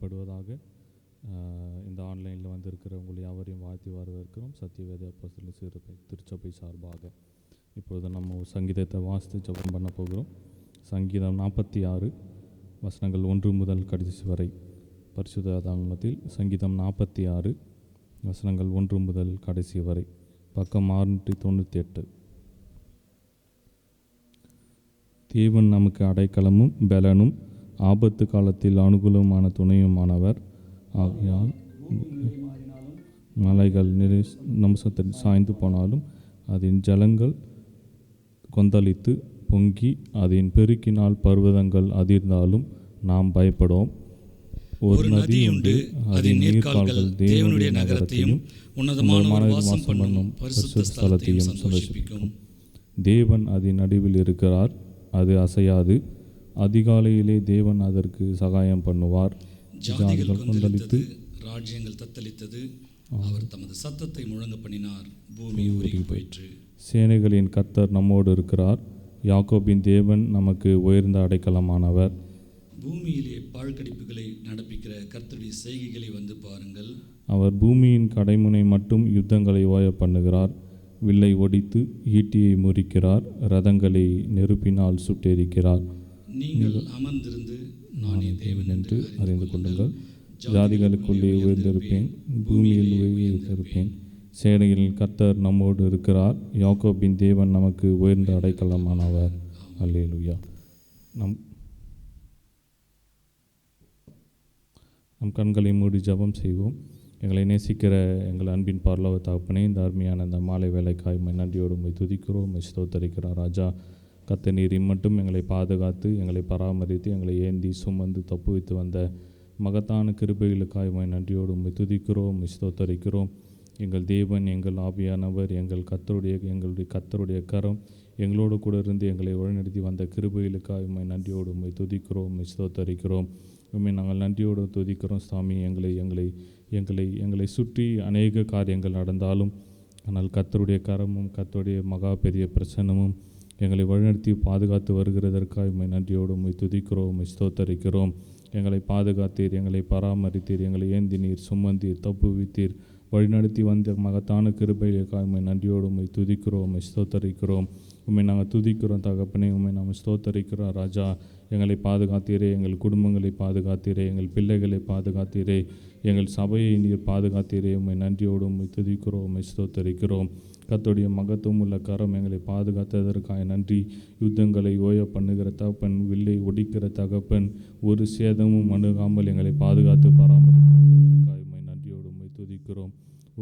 வெளிப்படுவதாக. இந்த ஆன்லைனில் வந்திருக்கிற உங்களை யாவரையும் வாழ்த்தி வரவேற்கிறோம். சத்தியவேத அப்போஸ்தலர் சிறுபை திருச்சபை சார்பாக. இப்பொழுது நம்ம ஒரு சங்கீதத்தை வாசித்து ஜெபம் பண்ண போகிறோம். சங்கீதம் 46 வசனங்கள் 1 முதல் கடைசி வரை. பரிசுத்த வேதாகமத்தில் சங்கீதம் 46 வசனங்கள் 1 முதல் கடைசி வரை. பக்கம் 698. தேவன் நமக்கு அடைக்கலமும் பலனும் ஆபத்து காலத்தில் அனுகூலமான துணையுமானவர். ஆகையால் மலைகள் நிமிஷத்தில் சாய்ந்து போனாலும் அதன் ஜலங்கள் கொந்தளித்து பொங்கி அதன் பெருக்கினால் பர்வதங்கள் அதிர்ந்தாலும் நாம் பயப்படுவோம். ஒரு நதி உண்டு, அதன் நீர்க்கால்கள் தேவனுடைய நகரத்தையும் உன்னதமான வாசம் பண்ணும் பரிசுத்த ஸ்தலத்தையும் சந்தோஷிப்பிக்கும். தேவன் அதன் நடுவில் இருக்கிறார், அது அசையாது. அதிகாலையிலே தேவன் அதற்கு சகாயம் பண்ணுவார். ஜாதிகள் கொந்தளித்து ராஜ்யங்கள் தத்தளித்தது. அவர் தமது சத்தத்தை முழங்க பண்ணினார், பூமி உருகி போயிற்று. சேனைகளின் கர்த்தர் நம்மோடு இருக்கிறார். யாக்கோபின் தேவன் நமக்கு உயர்ந்த அடைக்கலமானவர். பூமியிலே பாழ்கடிப்புகளை நடப்பிக்கிற கர்த்தருடைய செய்கைகளை வந்து பாருங்கள். அவர் பூமியின் கடைமுனை மட்டும் யுத்தங்களை ஓய பண்ணுகிறார். வில்லை ஒடித்து ஈட்டியை முறிக்கிறார். ரதங்களை நெருப்பினால் சுட்டெரிக்கிறார். நீங்கள் அமர்ந்திருந்து நானே தேவன் என்று அறிந்து கொள்ளுங்கள். ஜாதிகளுக்குள்ளே உயர்ந்திருப்பேன், பூமியில் உயர்ந்திருப்பேன். சேனைகளின் கர்த்தர் நம்மோடு இருக்கிறார். யாக்கோபின் தேவன் நமக்கு உயர்ந்த அடைக்கலமானவர். அல்லேலூயா. நம் கண்களை மூடி ஜெபம் செய்வோம். எங்களை நேசிக்கிற எங்கள் அன்பின் பரலோக தகப்பனே, இந்த அருமையான இந்த மாலை வேலைக்காய் நன்றியோடு உம்மை துதிக்கிறோம், உம்மை ஸ்தோத்தரிக்கிறோம். ராஜா கர்த்தர் நீர் இம்மட்டும் எங்களை பாதுகாத்து எங்களை பராமரித்து எங்களை ஏந்தி சுமந்து தப்புவித்து வந்த மகத்தான கிருபைகளுக்காய் நன்றியோடு உம்மை துதிக்கிறோம், உம்மை ஸ்தோத்தரிக்கிறோம். எங்கள் தேவன், எங்கள் ஆவியானவர், எங்களுடைய கர்த்தருடைய கரம் எங்களோடு கூட இருந்து எங்களை வழிநடத்தி வந்த கிருபைகளுக்காய் உம்மை நன்றியோடு உம்மை துதிக்கிறோம், உம்மை ஸ்தோத்தரிக்கிறோம். உம்மை நாங்கள் நன்றியோடு துதிக்கிறோம் சாமி. எங்களை சுற்றி அநேக காரியங்கள் நடந்தாலும் ஆனால் கர்த்தருடைய கரமும் கர்த்தருடைய மகா பெரிய பிரசன்னமும் எங்களை வழிநடத்தி பாதுகாத்து வருகிறதற்காக உம்மை நன்றியோடு உம்மை துதிக்கிறோம், உம்மை ஸ்தோத்தரிக்கிறோம். எங்களை பாதுகாத்தீர், எங்களை பராமரித்தீர், எங்களை ஏந்தினீர், சுமந்தீர், தப்புவித்தீர், வழிநடத்தி வந்த மகத்தான கிருபைகளுக்காக உம்மை நன்றியோடு உம்மை துதிக்கிறோம், உம்மை ஸ்தோத்தரிக்கிறோம். உம்மை நாங்கள் துதிக்கிறோம் தகப்பனே, உம்மை நாங்கள் ஸ்தோத்தரிக்கிறோம். ராஜா எங்களை பாதுகாத்தீரே, எங்கள் குடும்பங்களை பாதுகாத்தீரே, எங்கள் பிள்ளைகளை பாதுகாத்தீரே, எங்கள் சபையை நீர் பாதுகாத்தீரே. உம்மை நன்றியோடு உம்மை துதிக்கிறோம், உம்மை ஸ்தோத்தரிக்கிறோம். கர்த்தருடைய மகத்துவம் உள்ள கரம் எங்களை பாதுகாத்ததற்காக நன்றி. யுத்தங்களை ஓய பண்ணுகிற தகப்பன், வில்லை ஒடிக்கிற தகப்பன், ஒரு சேதமும் அணுகாமல் எங்களை பாதுகாத்து பராமரித்து வந்ததற்காக உம்மை நன்றியோடு உம்மை துதிக்கிறோம்.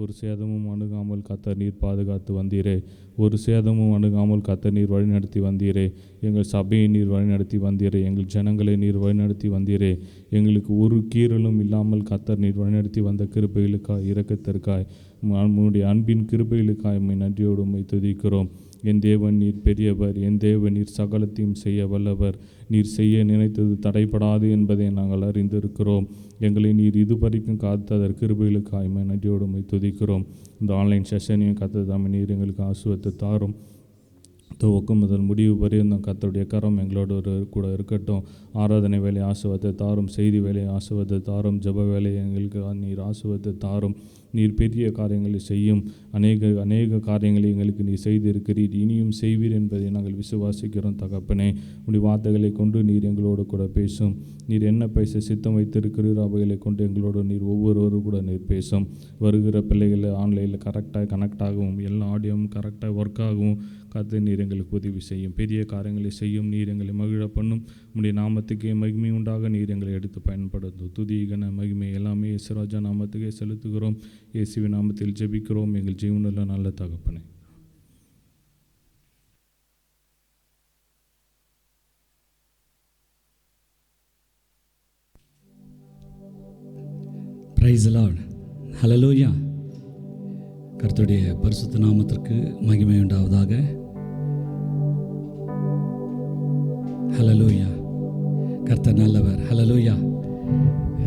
ஒரு சேதமும் அணுகாமல் கர்த்தர் நீர் பாதுகாத்து வந்தீரே, ஒரு சேதமும் அணுகாமல் கர்த்தர் நீர் வழிநடத்தி வந்தீரே. எங்கள் சபையை நீர் வழிநடத்தி வந்தீரே, எங்கள் ஜனங்களை நீர் வழிநடத்தி வந்தீரே. எங்களுக்கு ஒரு கீறலும் இல்லாமல் கர்த்தர் நீர் வழிநடத்தி வந்த கிருபைகளுக்காய், இரக்கத்திற்காய், உம்முடைய அன்பின் கிருபைகளுக்காய் உம்மை நன்றியோடு உம்மை துதிக்கிறோம். என் தேவன் நீர் பெரியவர், என் தேவன் நீர் சகலத்தையும் செய்ய வல்லவர். நீர் செய்ய நினைத்தது தடைபடாது என்பதை நாங்கள் அறிந்திருக்கிறோம். எங்களை நீர் இதுவரைக்கும் காத்ததற்கு கிருபைகளுக்காய் உம்மை நன்றியோடு உம்மை துதிக்கிறோம். இந்த ஆன்லைன் செஷனையும் கர்த்தர் நீர் எங்களுக்கு ஆசீர்வாதத்தை தாரும். துவக்கம் முதல் முடிவு வரை இந்த கர்த்தருடைய கரம் எங்களோடு கூட இருக்கட்டும். ஆராதனை வேலை ஆசீர்வாதத்தை தாரும், செய்தி வேலையை ஆசீர்வாதத்தை தாரும், ஜெப வேலையை எங்களுக்கு நீர் ஆசீர்வாதத்தை தாரும். நீர் பெரிய காரியங்களை செய்யும், அநேக காரியங்களை எங்களுக்கு நீர் செய்திருக்கிறீர், இனியும் செய்வீர் என்பதை நாங்கள் விசுவாசிக்கிறோம் தகப்பனே. உடைய வார்த்தைகளை கொண்டு நீர் எங்களோடு கூட பேசும். நீர் என்ன பேச சித்தம் வைத்திருக்கிறீர் அவைகளை கொண்டு எங்களோடு நீர் ஒவ்வொருவரும் கூட நீர் பேசும். வருகிற பிள்ளைகளை ஆன்லைனில் கரெக்டாக கனெக்ட் ஆகவும் எல்லா ஆடியோவும் கரெக்டாக ஒர்க் ஆகவும் கர்த்தர் நீர் எங்களுக்கு உதவி செய்யும், பெரிய காரியங்களை செய்யும். நீர் எங்களை மகிழ பண்ணும். உடைய நாமத்துக்கே மகிமை உண்டாக நீர் எங்களை எடுத்து பயன்படுத்தும். துதி கன மகிமை எல்லாமே இயேசுராஜா நாமத்துக்கே செலுத்துகிறோம். இயேசுவின் நாமத்தில் ஜெபிக்கிறோம் எங்கள் ஜீவனுள்ள நல்ல தகப்பனே. Praise the Lord. ஹல்லேலூயா. கர்த்தருடைய பரிசுத்த நாமத்திற்கு மகிமை உண்டாவதாக. ஹல்லேலூயா. கர்த்தர் நல்லவர். ஹல்லேலூயா.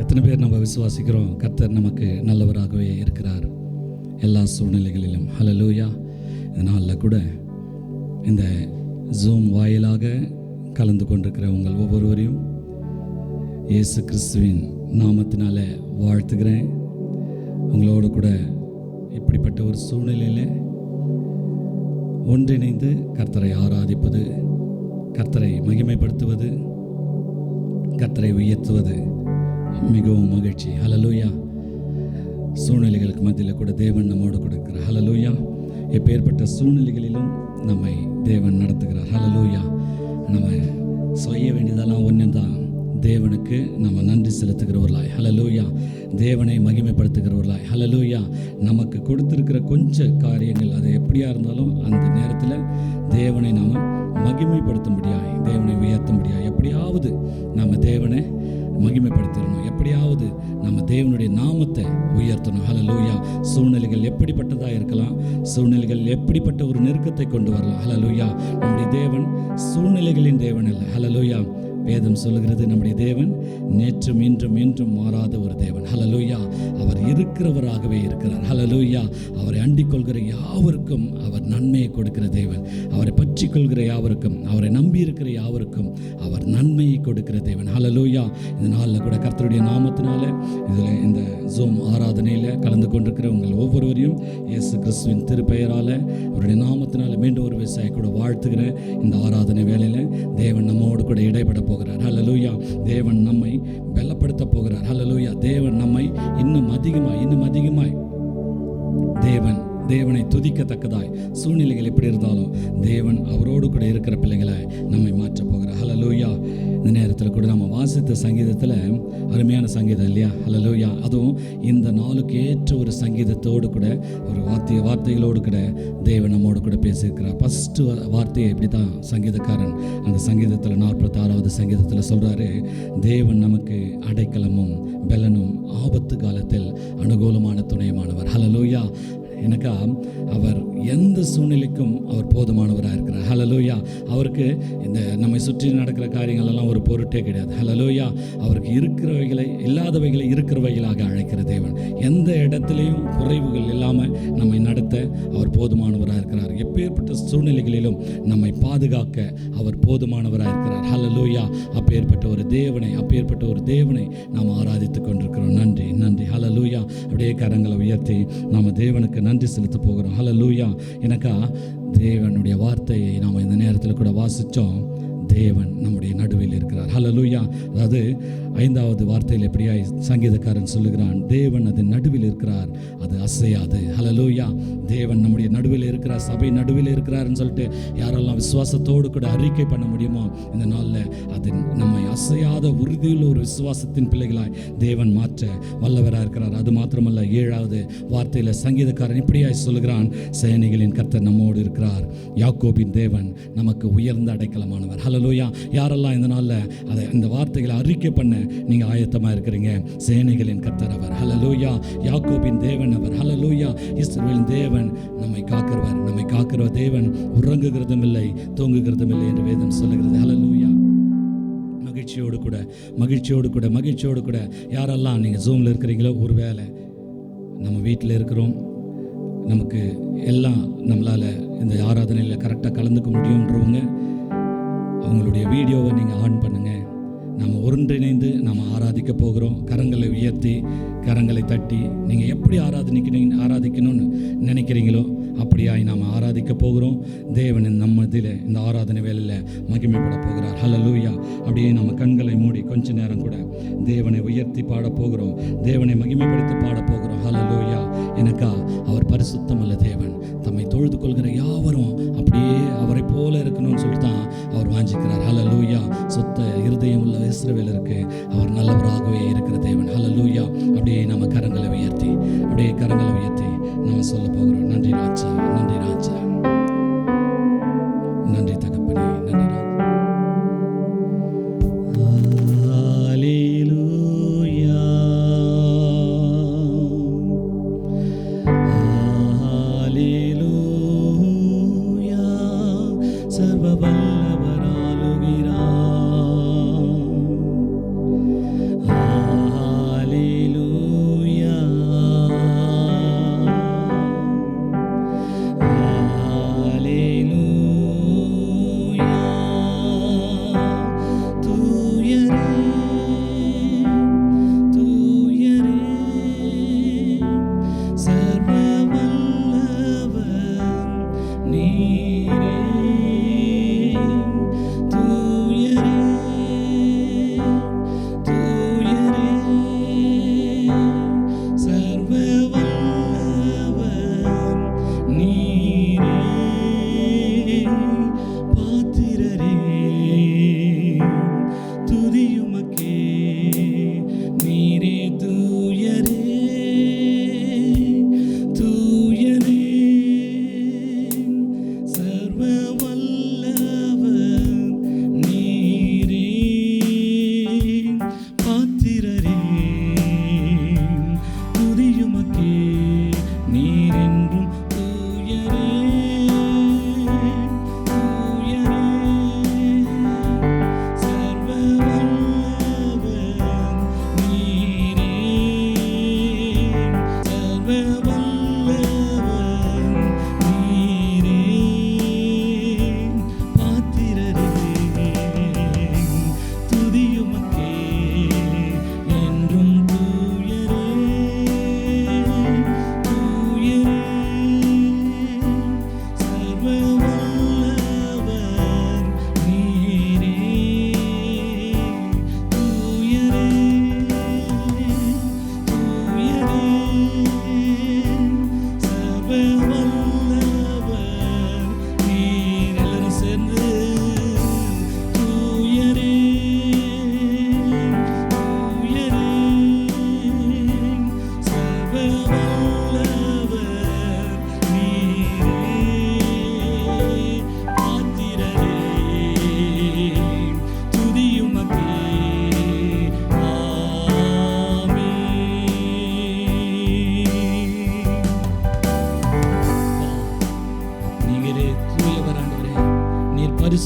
எத்தனை பேர் நம்ம விசுவாசிக்கிறோம் கர்த்தர் நமக்கு நல்லவராகவே இருக்கிறார் எல்லா சூழ்நிலைகளிலும். ஹல்லேலூயா. இதனால் கூட இந்த ஜூம் வாயிலாக கலந்து கொண்டிருக்கிற உங்கள் ஒவ்வொருவரையும் இயேசு கிறிஸ்துவின் நாமத்தினால வாழ்த்துகிறேன். உங்களோடு கூட இப்படிப்பட்ட ஒரு சூழ்நிலையில் ஒன்றிணைந்து கர்த்தரை ஆராதிப்பது, கர்த்தரை மகிமைப்படுத்துவது, கர்த்தரை உயர்த்துவது மிகவும் மகிழ்ச்சி. ஹல்லேலூயா. சூழ்நிலைகளுக்கு மத்தியில் கூட தேவன் நம்மோடு கொடுக்கிறார். ஹல்லேலூயா. எப்பேற்பட்ட சூழ்நிலைகளிலும் நம்மை தேவன் நடத்துகிறார். ஹல்லேலூயா. நம்ம செய்ய வேண்டியதெல்லாம் ஒன்று தான், தேவனுக்கு நம்ம நன்றி செலுத்துகிறவர்களாய், ஹல்லேலூயா, தேவனை மகிமைப்படுத்துகிறவர்களாய், ஹல்லேலூயா. நமக்கு கொடுத்திருக்கிற கொஞ்சம் காரியங்கள் அது எப்படியா இருந்தாலும் அந்த நேரத்தில் தேவனை நாம் மகிமைப்படுத்தும்படியாய், தேவனை உயர்த்தும்படியாய் எப்படியாவது நம்ம தேவனை மகிமைப்படுத்திடணும், எப்படியாவது நம்ம தேவனுடைய நாமத்தை உயர்த்தணும். ஹல்லேலூயா. சூழ்நிலைகள் எப்படிப்பட்டதாக இருக்கலாம், சூழ்நிலைகள் எப்படிப்பட்ட ஒரு நெருக்கத்தை கொண்டு வரலாம். ஹல்லேலூயா. நம்முடைய தேவன் சூழ்நிலைகளின் தேவன் அல்ல. ஹல்லேலூயா. வேதம் சொல்லுகிறது நம்முடைய தேவன் நேற்றும் இன்றும் என்றும் மாறாத ஒரு தேவன். ஹல்லேலூயா. அவர் இருக்கிறவராகவே இருக்கிறார். ஹல்லேலூயா. அவரை அண்டிக் கொள்கிற யாவருக்கும் அவர் நன்மையை கொடுக்கிற தேவன். அவரை பற்றி கொள்கிற யாவருக்கும், அவரை நம்பி இருக்கிற யாவருக்கும் அவர் நன்மையை கொடுக்கிற தேவன். ஹல்லேலூயா. இந்த நாளில் கூட கர்த்தருடைய நாமத்தினால இதில் இந்த ஜூம் ஆராதனையில் கலந்து கொண்டிருக்கிற உங்கள் ஒவ்வொருவரையும் இயேசு கிறிஸ்துவின் திருப்பெயரால் அவருடைய நாமத்தினால மீண்டும் ஒரு விவசாயி கூட வாழ்த்துகிறேன். இந்த ஆராதனை வேளையில் தேவன் நம்மோடு கூட இடைப்பட போகிறார். ஹல்லேலூயா. தேவன் நம்மை பலப்படுத்த போகிறார். ஹல்லேலூயா. தேவன் நம்மை இன்னும் அதிகமாய் தேவனை துதிக்கத்தக்கதாய் சூழ்நிலைகள் எப்படி இருந்தாலும் தேவன் அவரோடு கூட இருக்கிற பிள்ளைகளை நம்மை மாற்றப் போகிறார். ஹல்லேலூயா. இந்த நேரத்தில் கூட நம்ம வாசித்த சங்கீதத்தில் அருமையான சங்கீதம் இல்லையா? ஹல்லேலூயா. அதுவும் இந்த நாளுக்கு ஏற்ற ஒரு சங்கீதத்தோடு கூட ஒரு வார்த்தைகளோடு கூட தேவன் நம்மோடு கூட பேசியிருக்கிறார். ஃபஸ்ட்டு வார்த்தையை இப்படி தான் சங்கீதக்காரன் அந்த சங்கீதத்தில் 46வது சங்கீதத்தில் சொல்கிறாரு, தேவன் நமக்கு அடைக்கலமும் பெலனும் ஆபத்து காலத்தில் அனுகூலமான துணையுமானவர். ஹல்லேலூயா. எனக்கா அவர் எந்த சூழ்நிலைக்கும் அவர் போதுமானவராக இருக்கிறார். ஹல்லேலூயா. அவருக்கு இந்த நம்மை சுற்றி நடக்கிற காரியங்கள் எல்லாம் ஒரு பொருட்டே கிடையாது. ஹல்லேலூயா. அவருக்கு இருக்கிறவைகளை இல்லாதவைகளை இருக்கிறவைகளாக அழைக்கிற தேவன். எந்த இடத்துலையும் குறைவுகள் இல்லாமல் நம்மை நடத்த அவர் போதுமானவராக இருக்கிறார். எப்பேற்பட்ட சூழ்நிலைகளிலும் நம்மை பாதுகாக்க அவர் போதுமானவராக இருக்கிறார். ஹல்லேலூயா. அப்பேற்பட்ட ஒரு தேவனை நாம் ஆராதித்து கொண்டிருக்கிறோம். நன்றி. ஹல்லேலூயா. அப்படியே கரங்களை உயர்த்தி நாம் தேவனுக்கு நன்றி செலுத்த போகிறோம். ஹல்லேலூயா. எனக்கா தேவனுடைய வார்த்தையை நாம் இந்த நேரத்தில் கூட வாசித்தோம். தேவன் நம்முடைய நடுவில் இருக்கிறார். ஹல்லேலூயா. அதாவது 5வது வார்த்தையில் எப்படியாய் சங்கீதக்காரன் சொல்லுகிறான், தேவன் அது நடுவில் இருக்கிறார், அது அசையாது. ஹல்லேலூயா. தேவன் நம்முடைய நடுவில் இருக்கிறார், சபை நடுவில் இருக்கிறார்னு சொல்லிட்டு யாரெல்லாம் விசுவாசத்தோடு கூட அறிக்கை பண்ண முடியுமோ இந்த நாளில் அது நம்மை அசையாத உறுதியுள்ள ஒரு விசுவாசத்தின் பிள்ளைகளாய் தேவன் மாற்ற வல்லவராக இருக்கிறார். அது மாத்திரமல்ல, 7வது வார்த்தையில் சங்கீதக்காரன் இப்படியாய் சொல்லுகிறான், சேனைகளின் கர்த்தர் நம்மோடு இருக்கிறார், யாக்கோபின் தேவன் நமக்கு உயர்ந்த அடைக்கலமானவர். ஹல்லேலூயா. யாரெல்லாம் இந்த நாளில் அதை இந்த வார்த்தைகளை அறிக்கை பண்ண நீங்கள் ஆயத்தமாக இருக்கிறீங்க? சேனைகளின் கர்த்தர் அவர். ஹல்லேலூயா. யாக்கோபின் தேவன் அவர். ஹல்லேலூயா. இஸ்ரவேலின் தேவன் நம்மை காக்கிற தேவன் உறங்குகிறதும் இல்லை தூங்குகிறதும் இல்லை என்று வேதம் சொல்லுகிறது. ஹல்லேலூயா. மகிழ்ச்சியோடு கூட யாரெல்லாம் நீங்கள் ஜூமில் இருக்கிறீங்களோ, ஒரு வேளை நம்ம வீட்டில் இருக்கிறோம், நமக்கு எல்லாம் நம்மளால் இந்த ஆராதனையில் கரெக்டாக கலந்துக்க முடியுன்றவங்க அவங்களுடைய வீடியோவை நீங்கள் ஆன் பண்ணுங்கள். நம்ம ஒன்றிணைந்து நம்ம ஆராதிக்க போகிறோம். கரங்களை உயர்த்தி கரங்களை தட்டி நீங்கள் எப்படி ஆராதிக்கணும்னு நினைக்கிறீங்களோ அப்படியாய் நாம் ஆராதிக்க போகிறோம். தேவனின் நம்மதில் இந்த ஆராதனை வேளையில் மகிமைப்பட போகிறார். ஹல்லேலூயா. அப்படியே நம்ம கண்களை மூடி கொஞ்ச நேரம் கூட தேவனை உயர்த்தி பாட போகிறோம், தேவனை மகிமைப்படுத்தி பாட போகிறோம். ஹல்லேலூயா. எனக்கா அவர் பரிசுத்தம் அல்ல தேவன், தம்மை தொழுது கொள்கிற யாவரும் அப்படியே அவரை போல இருக்கணும்னு சொல்லிட்டு தான் அவர் வாஞ்சிக்கிறார். ஹல்லேலூயா. சுத்த இருதயம் உள்ள இஸ்ரவேலருக்கு அவர் நல்லவராகவே இருக்கிற தேவன். ஹல்லேலூயா. அப்படியே நம்ம கரங்களை உயர்த்தி நம்ம சொல்ல போகிறோம், நன்றி ராஜா, நன்றி தகப்பனே, நன்றி ராஜா. ஹல்லேலூயா. ஹல்லேலூயா. சர்வ வல்லவர் ஆளுகிறார்.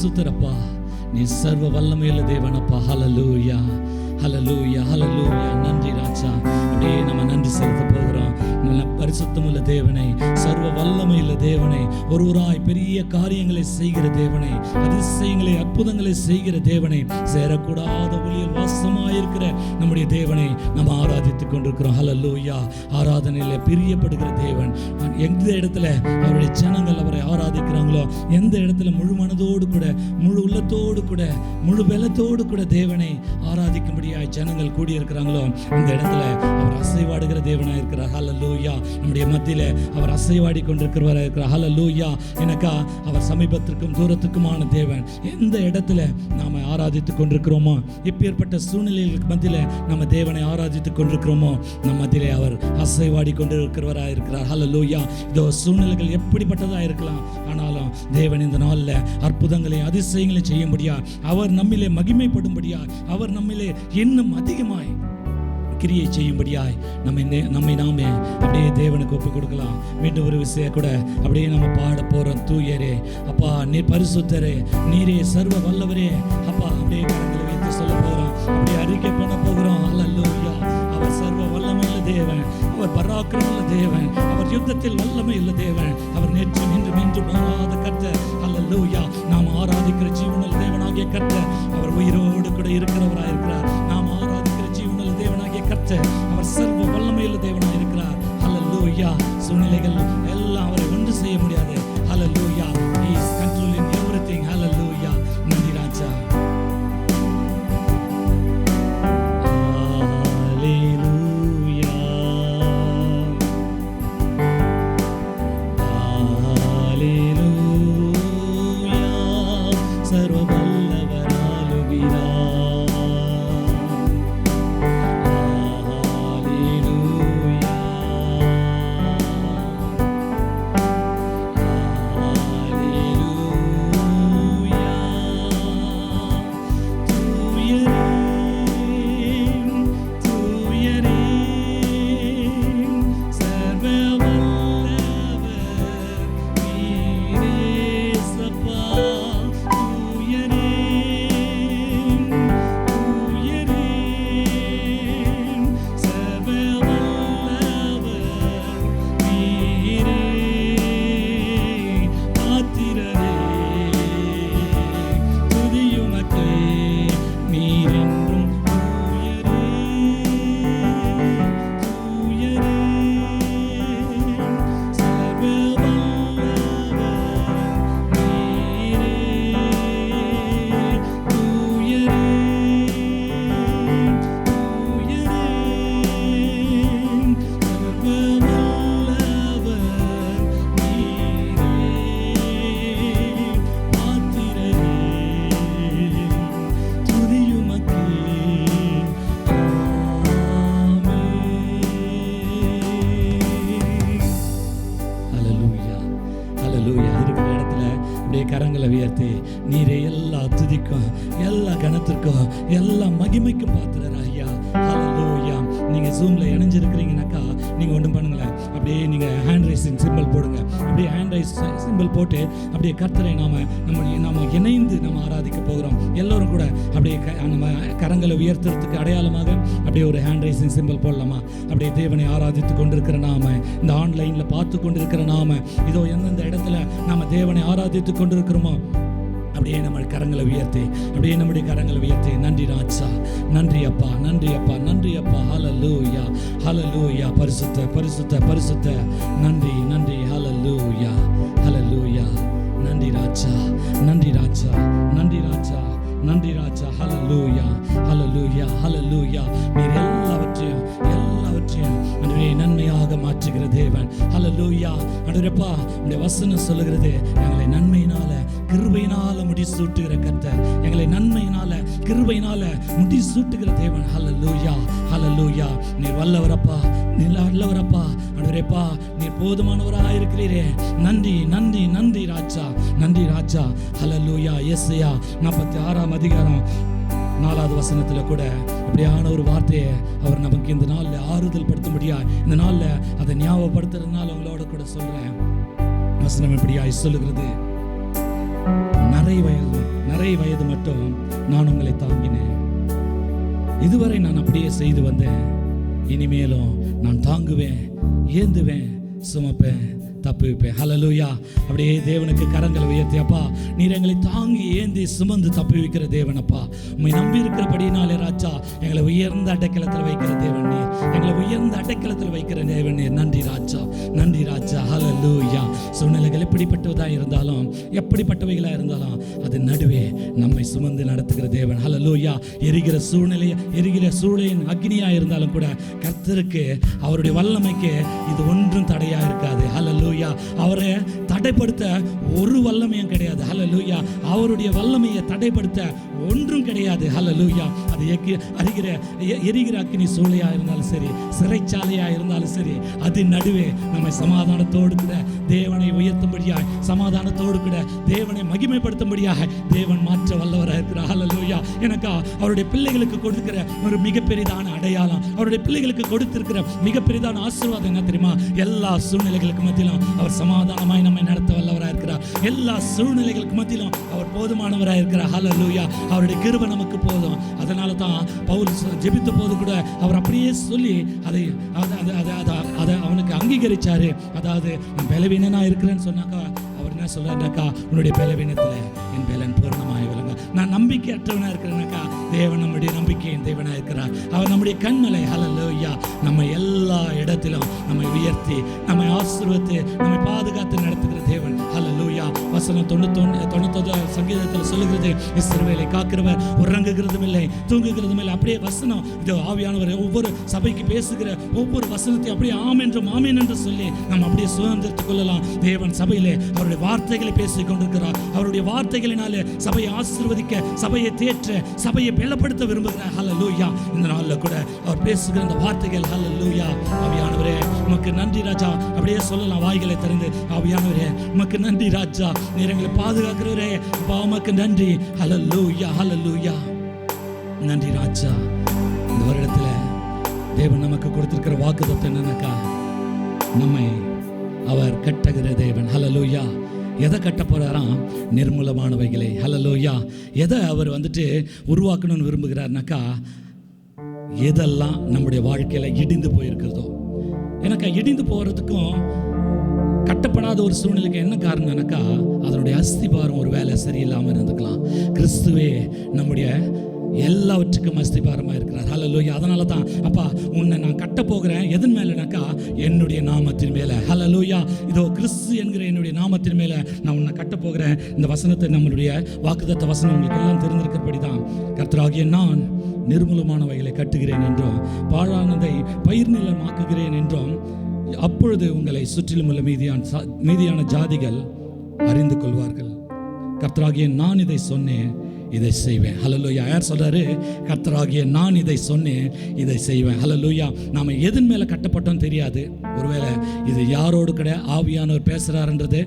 பரிசுத்தரப்பா, நீ சர்வ வல்லமையுள்ள தேவனப்பா. ஹல்லேலூயா, ஹல்லேலூயா, ஹல்லேலூயா. நன்றி ராஜா. அப்படியே நம்ம நன்றி செலுத்த போகிறோம். நல்ல பரிசுத்தமுள்ள தேவனை, சர்வ வல்லமையுள்ள தேவனை, ஒருவராய் பெரிய காரியங்களை செய்கிற தேவனை, அதிசயங்களை அற்புதங்களை செய்கிற தேவனை, சேரக்கூடாத ஒளியில் வாசமாயிருக்கிற நம்முடைய தேவனை நம்ம ஆராதித்துக் கொண்டிருக்கிறோம். ஹல்லேலூயா. ஆராதனையில பிரியப்படுகிற தேவன். எந்த இடத்துல அவருடைய ஜனங்கள் அவரை ஆராதிக்கிறாங்களோ, எந்த இடத்துல முழு மனதோடு கூட, முழு உள்ளத்தோடு கூட, முழு பலத்தோடு கூட தேவனை ஆராதிக்கும்படியாய் ஜனங்கள் கூடியிருக்கிறாங்களோ, அந்த இடத்துல அவர் அசைவாடுகிற தேவனாய் இருக்கிறார். ஹல்லேலூயா. நம்முடைய மத்தியில அவர் அசைவாடி கொண்டிருக்கிறவராக இருக்கிறார். ஹல்லேலூயா. எனக்கா அவர் சமீபத்திற்கும் தூரத்துக்குமான தேவன். எந்த இடத்துல நாம ஆராதித்துக் கொண்டிருக்கிறோமோ, எப்பேற்பட்ட சூழ்நிலைகளுக்கு மத்தியில நம்ம தேவனை ஆராதித்துக் கொண்டிருக்கிறோமோ, நம்ம மத்தியிலே அவர் அசைவாடி கொண்டிருக்கிறவராக இருக்கிறார். ஹல்லேலூயா. இதோ சூழ்நிலைகள் எப்படிப்பட்டதாக இருக்கலாம், ஆனாலும் தேவன் இந்த நாளில் அற்புதங்களை அதிசயங்களை செய்யும்படியா, அவர் நம்மிலே மகிமைப்படும்படியா, அவர் நம்மிலே இன்னும் அதிகமாய் கிரியை செய்யும்படியாய் நம்மை நாமே அப்படியே தேவனுக்கு ஒப்பு கொடுக்கலாம். மீண்டும் ஒரு விஷயம் கூட அப்படியே நம்ம பாட போறோம். தூயரே அப்பா, நீர் பரிசுத்தரே, நீரே சர்வ வல்லவரே அப்பா, அப்படியே கரங்களை வைத்து சொல்ல போகிறோம். அப்படியே அறிக்கை பண்ண போகிறோம். ஹல்லேலூயா. அவர் சர்வ வல்லமையுள்ள தேவன், அவர் பராக்கிரமுள்ள தேவன், அவர் யுத்தத்தில் வல்லமையுள்ள தேவன், அவர் நேற்றும் இன்றும் என்றும் மாறாத கர்த்தர். ஹல்லேலூயா. நாம் ஆராதிக்கிற ஜீவனுள்ள தேவனாகிய கர்த்தர் அவர் உயிரோடு கூட இருக்கிறவராக இருக்கிறார். நாம் ஆராதிக்கிற ஜீவனுள்ள தேவனாகிய கர்த்தர் அவர் சர்வ வல்லமையுள்ள தேவனாக இருக்கிறார். ஹல்லேலூயா. சூழ்நிலைகள் எல்லாம் அவரை ஒன்று செய்ய முடியாது. ஹல்லேலூயா. He is controlling everything. ஹல்லேலூயா. நன்றி ராஜா. ஹல்லேலூயா. ஹல்லேலூயா. சர்வ வல்லவர் ஆளுகிறார். கரங்களை உயர்த்தி நீரே எல்லா துதிக்கும், எல்லா கனத்திற்கும், எல்லா மகிமைக்கும் பாத்திரர் ஐயா. ஹல்லேலூயா. நீங்க ஜூம்ல இணைஞ்சிருக்கிறீங்கனாக்கா நீங்க ஒன்றும் பண்ணுங்களேன், அப்படியே நீங்க ஹேண்ட் ரைசிங் சிம்பிள் போடுங்க. அப்படியே ஹேண்ட் ரைஸ் சிம்பிள் போட்டு அப்படியே கர்த்தரை நாம இணைந்து நம்ம ஆராதிக்க போகிறோம். எல்லோரும் கூட அப்படியே நம்ம கரங்களை உயர்த்துறதுக்கு அடையாளமாக அப்படியே ஒரு ஹேண்ட் ரைசிங் சிம்பிள் போடலாமா? அப்படியே தேவனை ஆராதித்து கொண்டிருக்கிற நாம, இந்த ஆன்லைன்ல பார்த்து கொண்டிருக்கிற நாம, இதோ எந்தெந்த இடத்துல நாம தேவனை ஆராதித்து கொண்டிருக்கிறோமோ அப்படியே நம்ம கரங்களை உயர்த்தி, அப்படியே நம்முடைய கரங்களை உயர்த்தி, நன்றி ராஜா, நன்றி அப்பா, நன்றி அப்பா, நன்றி அப்பா. ஹல்லேலூயா, ஹல்லேலூயா. பரிசுத்த பரிசுத்த பரிசுத்த. நன்றி நன்றி. ஹல்லேலூயா, ஹல்லேலூயா. நன்றி ராஜா, நன்றி ராஜா, நன்றி ராஜா, நன்றி ராஜா. ஹல்லேலூயா, ஹல்லேலூயா, ஹல்லேலூயா. நீர் எல்லாவற்றையும் ஆண்டவரே நன்மையாக மாற்றுகிற தேவன். ஹல்லேலூயா. ஆண்டவரேப்பா, உம்முடைய வசனம் சொல்லுகிறது, எங்களை நன்மையினால கிருபையினால முடிசூட்டுகிற கர்த்தர், எங்களை நன்மையினால கிருபையினால முடிசூட்டுகிற தேவன். ஹல்லேலூயா, ஹல்லேலூயா. நீர் வல்லவரப்பா, நீர் நல்லவரப்பா. ஆண்டவரேப்பா, நீர் போதுமானவராக இருக்கிறீரே. நன்றி நன்றி நன்றி ராஜா, நன்றி ராஜா. ஹல்லேலூயா. யெசாயா 46 அதிகாரம் 4வது வசனத்தில் கூட அப்படியான ஒரு வார்த்தையை அவர் நமக்கு இந்த நாளில் ஆறுதல் படுத்தும்படியா, இந்த நாளில் அதை ஞாபகப்படுத்துறதுனால உங்களோட கூட சொல்றேன். வசனம் எப்படியாய் சொல்லுகிறது, நிறை வயது மட்டும் நான் உங்களை தாங்கினேன். இதுவரை நான் அப்படியே செய்து வந்தேன். இனிமேலும் நான் தாங்குவேன், ஏந்துவேன், சுமப்பேன், தப்புவிப்பேன். ஹல்லேலூயா. அப்படியே தேவனுக்கு கரங்களை உயர்த்தி, அப்பா நீர் எங்களை தாங்கி ஏந்தி சுமந்து தப்புவிக்கிற தேவன். அப்பா உம்மை நம்பி இருக்கிறபடினாலே ராஜா எங்களை உயர்ந்த அடைக்கலத்தில் வைக்கிற தேவன் நீர், எங்களை உயர்ந்த அடைக்கலத்தில் வைக்கிற தேவன் நீர். நன்றி ராஜா, நன்றி ராஜா. ஹல்லேலூயா. சூழ்நிலைகள் எப்படிப்பட்டதாக இருந்தாலும், எப்படிப்பட்டவைகளாக இருந்தாலும், அது நடுவே நம்மை சுமந்து நடத்துகிற தேவன். ஹல்லேலூயா. எரிகிற சூழலின் அக்னியாக இருந்தாலும் கூட கர்த்தருக்கு, அவருடைய வல்லமைக்கு இது ஒன்றும் தடையா இருக்காது. ஹல்லேலூயா. அவரை தடைப்படுத்த ஒரு வல்லமையும் கிடையாது. ஹல்லேலூயா. அவருடைய வல்லமையை தடைப்படுத்த ஒன்றும் கிடையாது. ஹல்லேலூயா. அது எரிகிற அக்கினி சூளையா இருந்தாலும் சரி, சிறைச்சாலையா இருந்தாலும் சரி, அது நடுவே நம்மை சமாதானத்தோடு கூட தேவனை உயர்த்தும்படியாய், சமாதானத்தோடு கூட தேவனை மகிமைப்படுத்தும்படியாக தேவன் மாற்ற வல்லவராக இருக்கிறார். ஹல்லேலூயா. எனக்கா அவருடைய பிள்ளைகளுக்கு கொடுக்கிற ஒரு மிகப்பெரிதான அடையாளம், அவருடைய பிள்ளைகளுக்கு கொடுத்திருக்கிற மிகப்பெரிதான ஆசீர்வாதம் என்ன தெரியுமா? எல்லா சூழ்நிலைகளுக்கு மத்தியிலும் அவர் சமாதானமாய் நம்மை நடத்த வல்லவராக இருக்கிறார். எல்லா சூழ்நிலைகளுக்கு மத்தியிலும் அவர் போதுமானவராக இருக்கிறார். ஹல்லேலூயா. அவருடைய கிருபை நமக்கு போதும். அதனால தான் பவுல் ஜெபித்த போது கூட அவர் அப்படியே சொல்லி அதை அவனுக்கு அங்கீகரிச்சாரு. அதாவது நான் பலவீனனா இருக்கிறேன்னு சொன்னாக்கா அவர் என்ன சொல்றாருனாக்கா, உன்னுடைய பலவீனத்துல என் பலன் பூர்ணமாய் விளங்க. நான் நம்பிக்கையற்றவனா இருக்கிறேனாக்கா தேவன் நம்முடைய நம்பிக்கையின் தேவனா இருக்கிறார். அவர் நம்முடைய கண்மலை. ஹல்லேலூயா. நம்ம எல்லா இடத்திலும் நம்மை உயர்த்தி, நம்மை ஆசீர்வதித்து, நம்மை பாதுகாத்து நடத்துகிற தேவன். ஹல்லேலூயா. வசனம் 91 சங்கீதத்தில் சொல்லுகிறது, இஸ்ரவேலை காக்கிறவர் உறங்குகிறதும் இல்லை, தூங்குகிறதும் இல்லை. அப்படியே வசனம் இது ஆவியானவர் ஒவ்வொரு சபைக்கு பேசுகிற ஒவ்வொரு வசனத்தையும் அப்படியே ஆமென் என்று சொல்லி நம்ம அப்படியே சுதந்திரத்துக் கொள்ளலாம். தேவன் சபையிலே அவருடைய வார்த்தைகளை பேசிக் கொண்டிருக்கிறார். அவருடைய வார்த்தைகளினாலே சபையை ஆசீர்வதிக்க, சபையை தேற்ற, சபையை பலப்படுத்த விரும்புகிறார். ஹல்லேலூயா. இந்த நாளில் கூட அவர் பேசுகிற அந்த வார்த்தைகள், ஹல்லேலூயா. ஆவியானவரே உமக்கு நன்றி ராஜா. அப்படியே சொல்லலாம் வாய்களை திறந்து, ஆவியானவரே உமக்கு நன்றி ராஜா, நீர் எங்களை பாதுகாக்கிறவரே, உமக்கு நன்றி. ஹல்லேலூயா, ஹல்லேலூயா. நன்றி ராஜா. இந்த வருடத்துல தேவன் நமக்கு கொடுத்திருக்கிற வாக்குத்தத்தம் என்னன்னாக்கா, நம்மை அவர் கட்டுகிற தேவன். ஹல்லேலூயா. எதை கட்ட போறாராம்? நிர்மூலமானவைகளை. ஹல்லேலூயா. எதை அவர் உருவாக்கணும்னு விரும்புகிறார்னாக்கா, எதெல்லாம் நம்முடைய வாழ்க்கையில இடிந்து போயிருக்கிறதோ, எனக்கு இடிந்து போகிறதுக்கும் கட்டப்படாத ஒரு சூழ்நிலைக்கு என்ன காரணம்னாக்கா, அதனுடைய அஸ்திபாரம் ஒரு வேலை சரியில்லாமல் இருந்துக்கலாம். கிறிஸ்துவே நம்முடைய எல்லாவற்றுக்கும் அஸ்திபாரமாக இருக்கிறார். ஹல்லேலூயா. அதனால தான் அப்பா உன்னை நான் கட்ட போகிறேன். எதன் மேலேனாக்கா, என்னுடைய நாமத்தின் மேலே. ஹல்லேலூயா. இதோ கிறிஸ்து என்கிற என்னுடைய நாமத்தின் மேலே நான் உன்னை கட்ட போகிறேன். இந்த வசனத்தை, நம்மளுடைய வாக்குத்தத்த வசனம் உங்களுக்கு எல்லாம் தெரிந்திருக்கிறபடி தான், கர்த்தராகிய நான் நிர்மூலமானவைகளை கட்டுகிறேன் என்றும், பாழானதை பயிர் நிலமாக்குகிறேன் என்றும், அப்பொழுது உங்களை சுற்றிலும் உள்ள மீதியான ஜாதிகள் அறிந்து கொள்வார்கள். கர்த்தராகிய நான் இதை சொன்னேன், இதை செய்வேன். ஹல்லேலூயா. யார் சொல்றாரு? கர்த்தராகிய நான் இதை சொன்னேன், இதை செய்வேன். ஹல்லேலூயா. நாம எதன் மேல கட்டப்பட்டோம் தெரியாது. ஒருவேளை இது யாரோடு கூட ஆவியானவர் பேசுறாருன்றது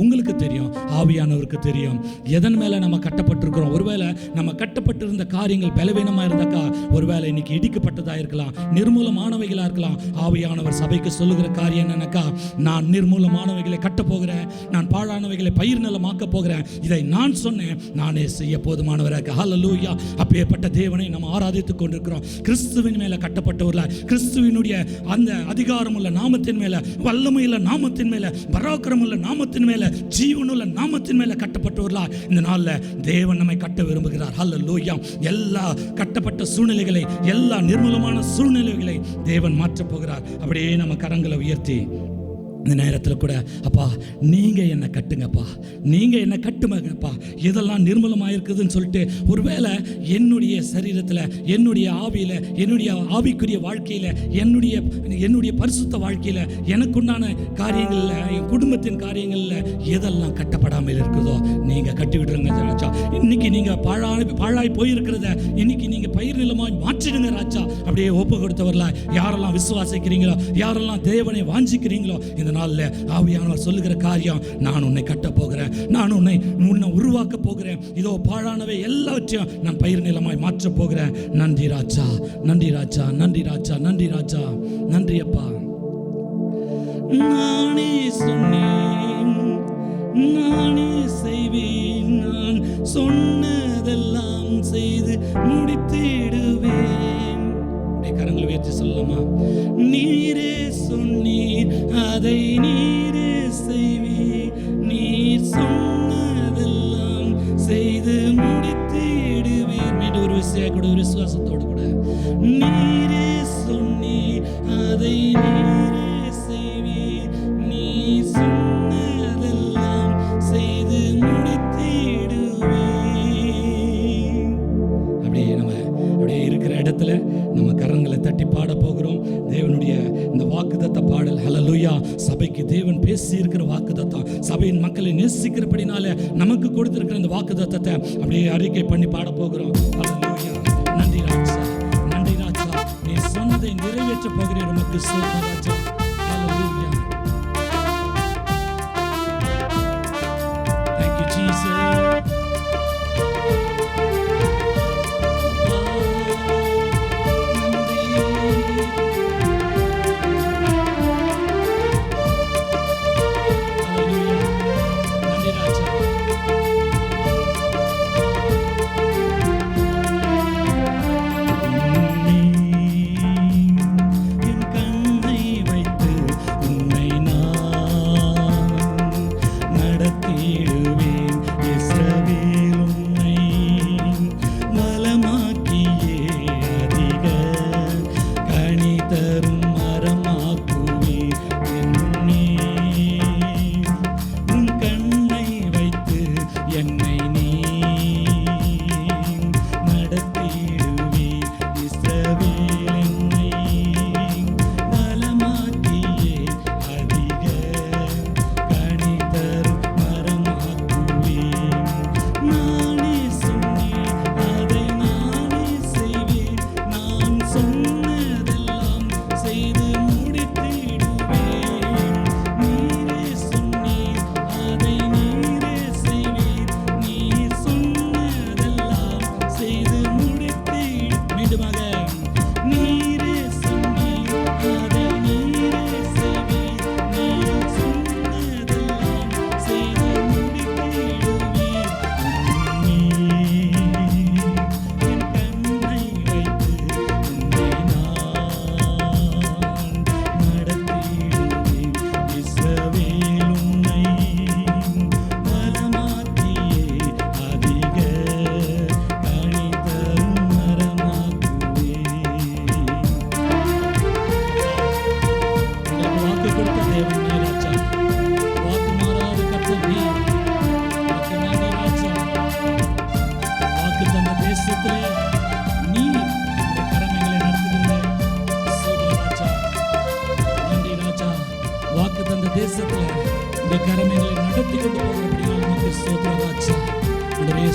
உங்களுக்கு தெரியும், ஆவியானவருக்கு தெரியும். எதன் மேல நம்ம கட்டப்பட்டிருக்கிறோம்? ஒருவேளை நம்ம கட்டப்பட்டிருந்த காரியங்கள் பலவீனமா இருந்தாக்கா, ஒருவேளை இன்னைக்கு இடிக்கப்பட்டதா இருக்கலாம், நிர்மூலமானவைகளா இருக்கலாம். ஆவியானவர் சபைக்கு சொல்லுகிற காரியம் என்னன்னாக்கா, நான் நிர்மூலமானவைகளை கட்ட போகிறேன், நான் பாழானவைகளை பயிர் நிலமாக்க போகிறேன். இதை நான் சொன்னேன், நானே செய்ய போதுமானவராக. ஹல்லேலூயா. அப்பேற்பட்ட தேவனை நம்ம ஆராதித்துக் கொண்டிருக்கிறோம். கிறிஸ்துவின் மேல கட்டப்பட்டவர்களாய், கிறிஸ்துவினுடைய அந்த அதிகாரமுள்ள நாமத்தின் மேல, வல்லமையுள்ள நாமத்தின் மேல, பராக்கிரமுள்ள நாமத்தின் மேல, ஜீவனுள்ள நாமத்தின் மேல கட்டப்பட்டவர்களாய் இந்த நாள்ல தேவன் நம்மை கட்ட விரும்புகிறார். ஹல்லேலூயா. எல்லா கட்டப்பட்ட சூழ்நிலைகளை, எல்லா நிர்மூலமான சூழ்நிலைகளை தேவன் மாற்றப் போகிறார். அப்படியே நம்ம கரங்களை உயர்த்தி இந்த நேரத்தில் கூட, அப்பா நீங்கள் என்னை கட்டுங்கப்பா, நீங்கள் என்னை கட்டுமங்கப்பா. இதெல்லாம் நிர்மூலமாக இருக்குதுன்னு சொல்லிட்டு ஒருவேளை என்னுடைய சரீரத்தில், என்னுடைய ஆவியில், என்னுடைய ஆவிக்குரிய வாழ்க்கையில், என்னுடைய பரிசுத்த வாழ்க்கையில், எனக்குண்டான காரியங்களில், என் குடும்பத்தின் காரியங்களில் எதெல்லாம் கட்டப்படாமல் இருக்குதோ நீங்கள் கட்டி விடுறங்க ராஜா. இன்னைக்கு நீங்கள் பாழாய் போயிருக்கிறத இன்னைக்கு நீங்கள் பயிர் நிலமாய் மாற்றிடுங்க ராஜா. அப்படியே ஒப்பு கொடுத்தவர்களா யாரெல்லாம் விசுவாசிக்கிறீங்களோ, யாரெல்லாம் தேவனை வாஞ்சிக்கிறீங்களோ, இந்த நாள்ல ஆவியானவர் சொல்லுகிற காரியம், நான் உன்னை கட்ட போகிறேன், நான் உன்னை உருவாக்க போகிறேன். இதோ பாழானவை எல்லாவற்றையும் நான் பயிர் நிலமாய் மாற்ற போகிறேன். நன்றி ராஜா, நன்றி ராஜா, நன்றி ராஜா, நன்றி ராஜா, நன்றி அப்பா. நானே சொன்னேன், நானே செய்வேன், நான் சொன்னதெல்லாம் செய்து முடித்திடுவேன். கரங்களை உயர்த்தி சொல்லலாமா? நீரே சொன்னீர், அதை நீரே செய்வீர், நீர் சொன்னதெல்லாம் செய்து முடித்திடுவீர். மீண்டும் ஒரு விஷயம் கூட, ஒரு விசுவாசத்தோடு கூட, நீரே சொன்னீர், அதை நீரே செய்வீர், நீர் சொன்னதெல்லாம் செய்து முடித்திடுவீர். அப்படியே இருக்கிற இடத்துல நம்ம கரங்களை தட்டி பாட போகிறோம். தேவனுடைய இந்த வாக்குத்தத்த பாடல், ஹல்லேலூயா. சபைக்கு தேவன் பேசி இருக்கிற வாக்குத்தத்தம், சபையின் மக்களை நேசிக்கிறபடினால நமக்கு கொடுத்திருக்கிற இந்த வாக்குத்தத்தத்தை அப்படியே அறிக்கை பண்ணி பாட போகிறோம். ஹல்லேலூயா. நன்றி ராஜா, நன்றி ராஜா, நீ சொன்னதை நிறைவேற்ற போகிறீர். உமக்கு ஸ்தோத்திரம் ராஜா. ஹல்லேலூயா. Thank you Jesus.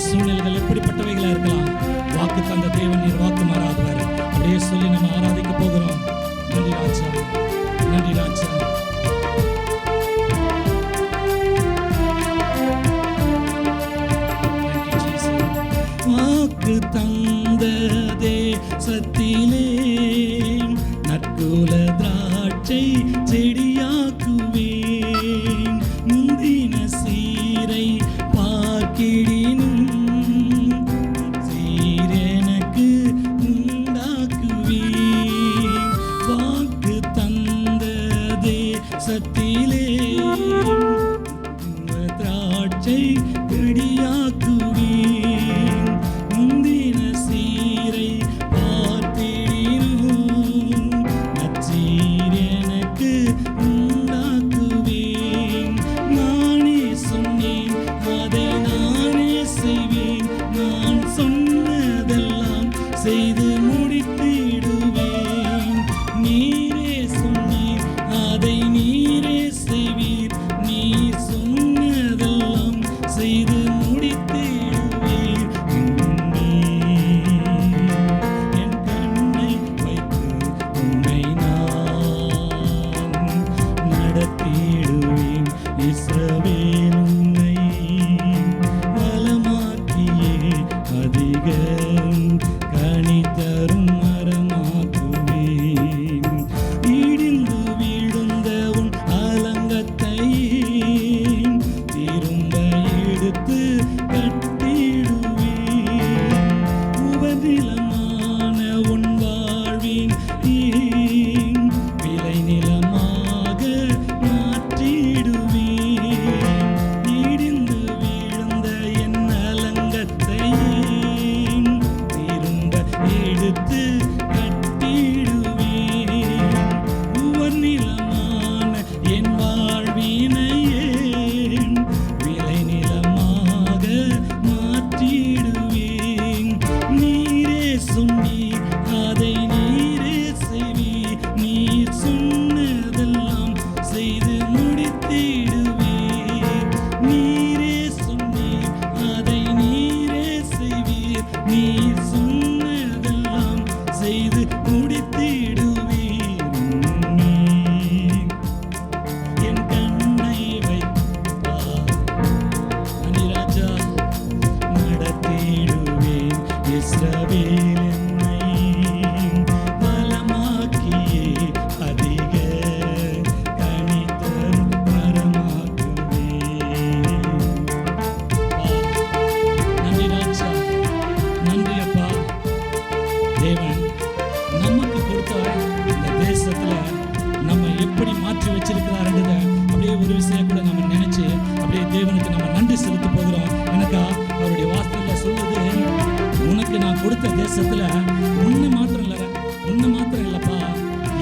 சூழ்நிலைகள் எப்படிப்பட்டவைகளா இருக்கலாம், வாக்கு தந்த தேவன் நீர் வாக்கு மாறாதவர். அப்படியே சொல்லி நம்ம ஆராதிக்க போகிறோம். நன்றி ராஜா, நன்றி ராஜா. வாக்கு தந்த தேசத்திலே நற்குல திராட்சை செடியாக்குவேன், முந்தின சீரை பார்க்கிடினும் சீரெனக்கு உண்டாக்குவேன். வாக்கு தந்த தேசத்திலே திராட்சை செடியாக்குவேன், முந்தின சீரை பார்த்திடினும் நற்சீரெனக்கு உண்டாக்குவேன். நானே சொன்னேன், அதை நானே செய்வேன், நான் சொன்னதெல்லாம் செய்து முடித்திடுவேன். நீரே சொன்னீர், அதை நீரே செய்வீர், நீ சொன்னதெல்லாம் தேசத்துல உன்னை மாத்திரம் இல்லப்பா,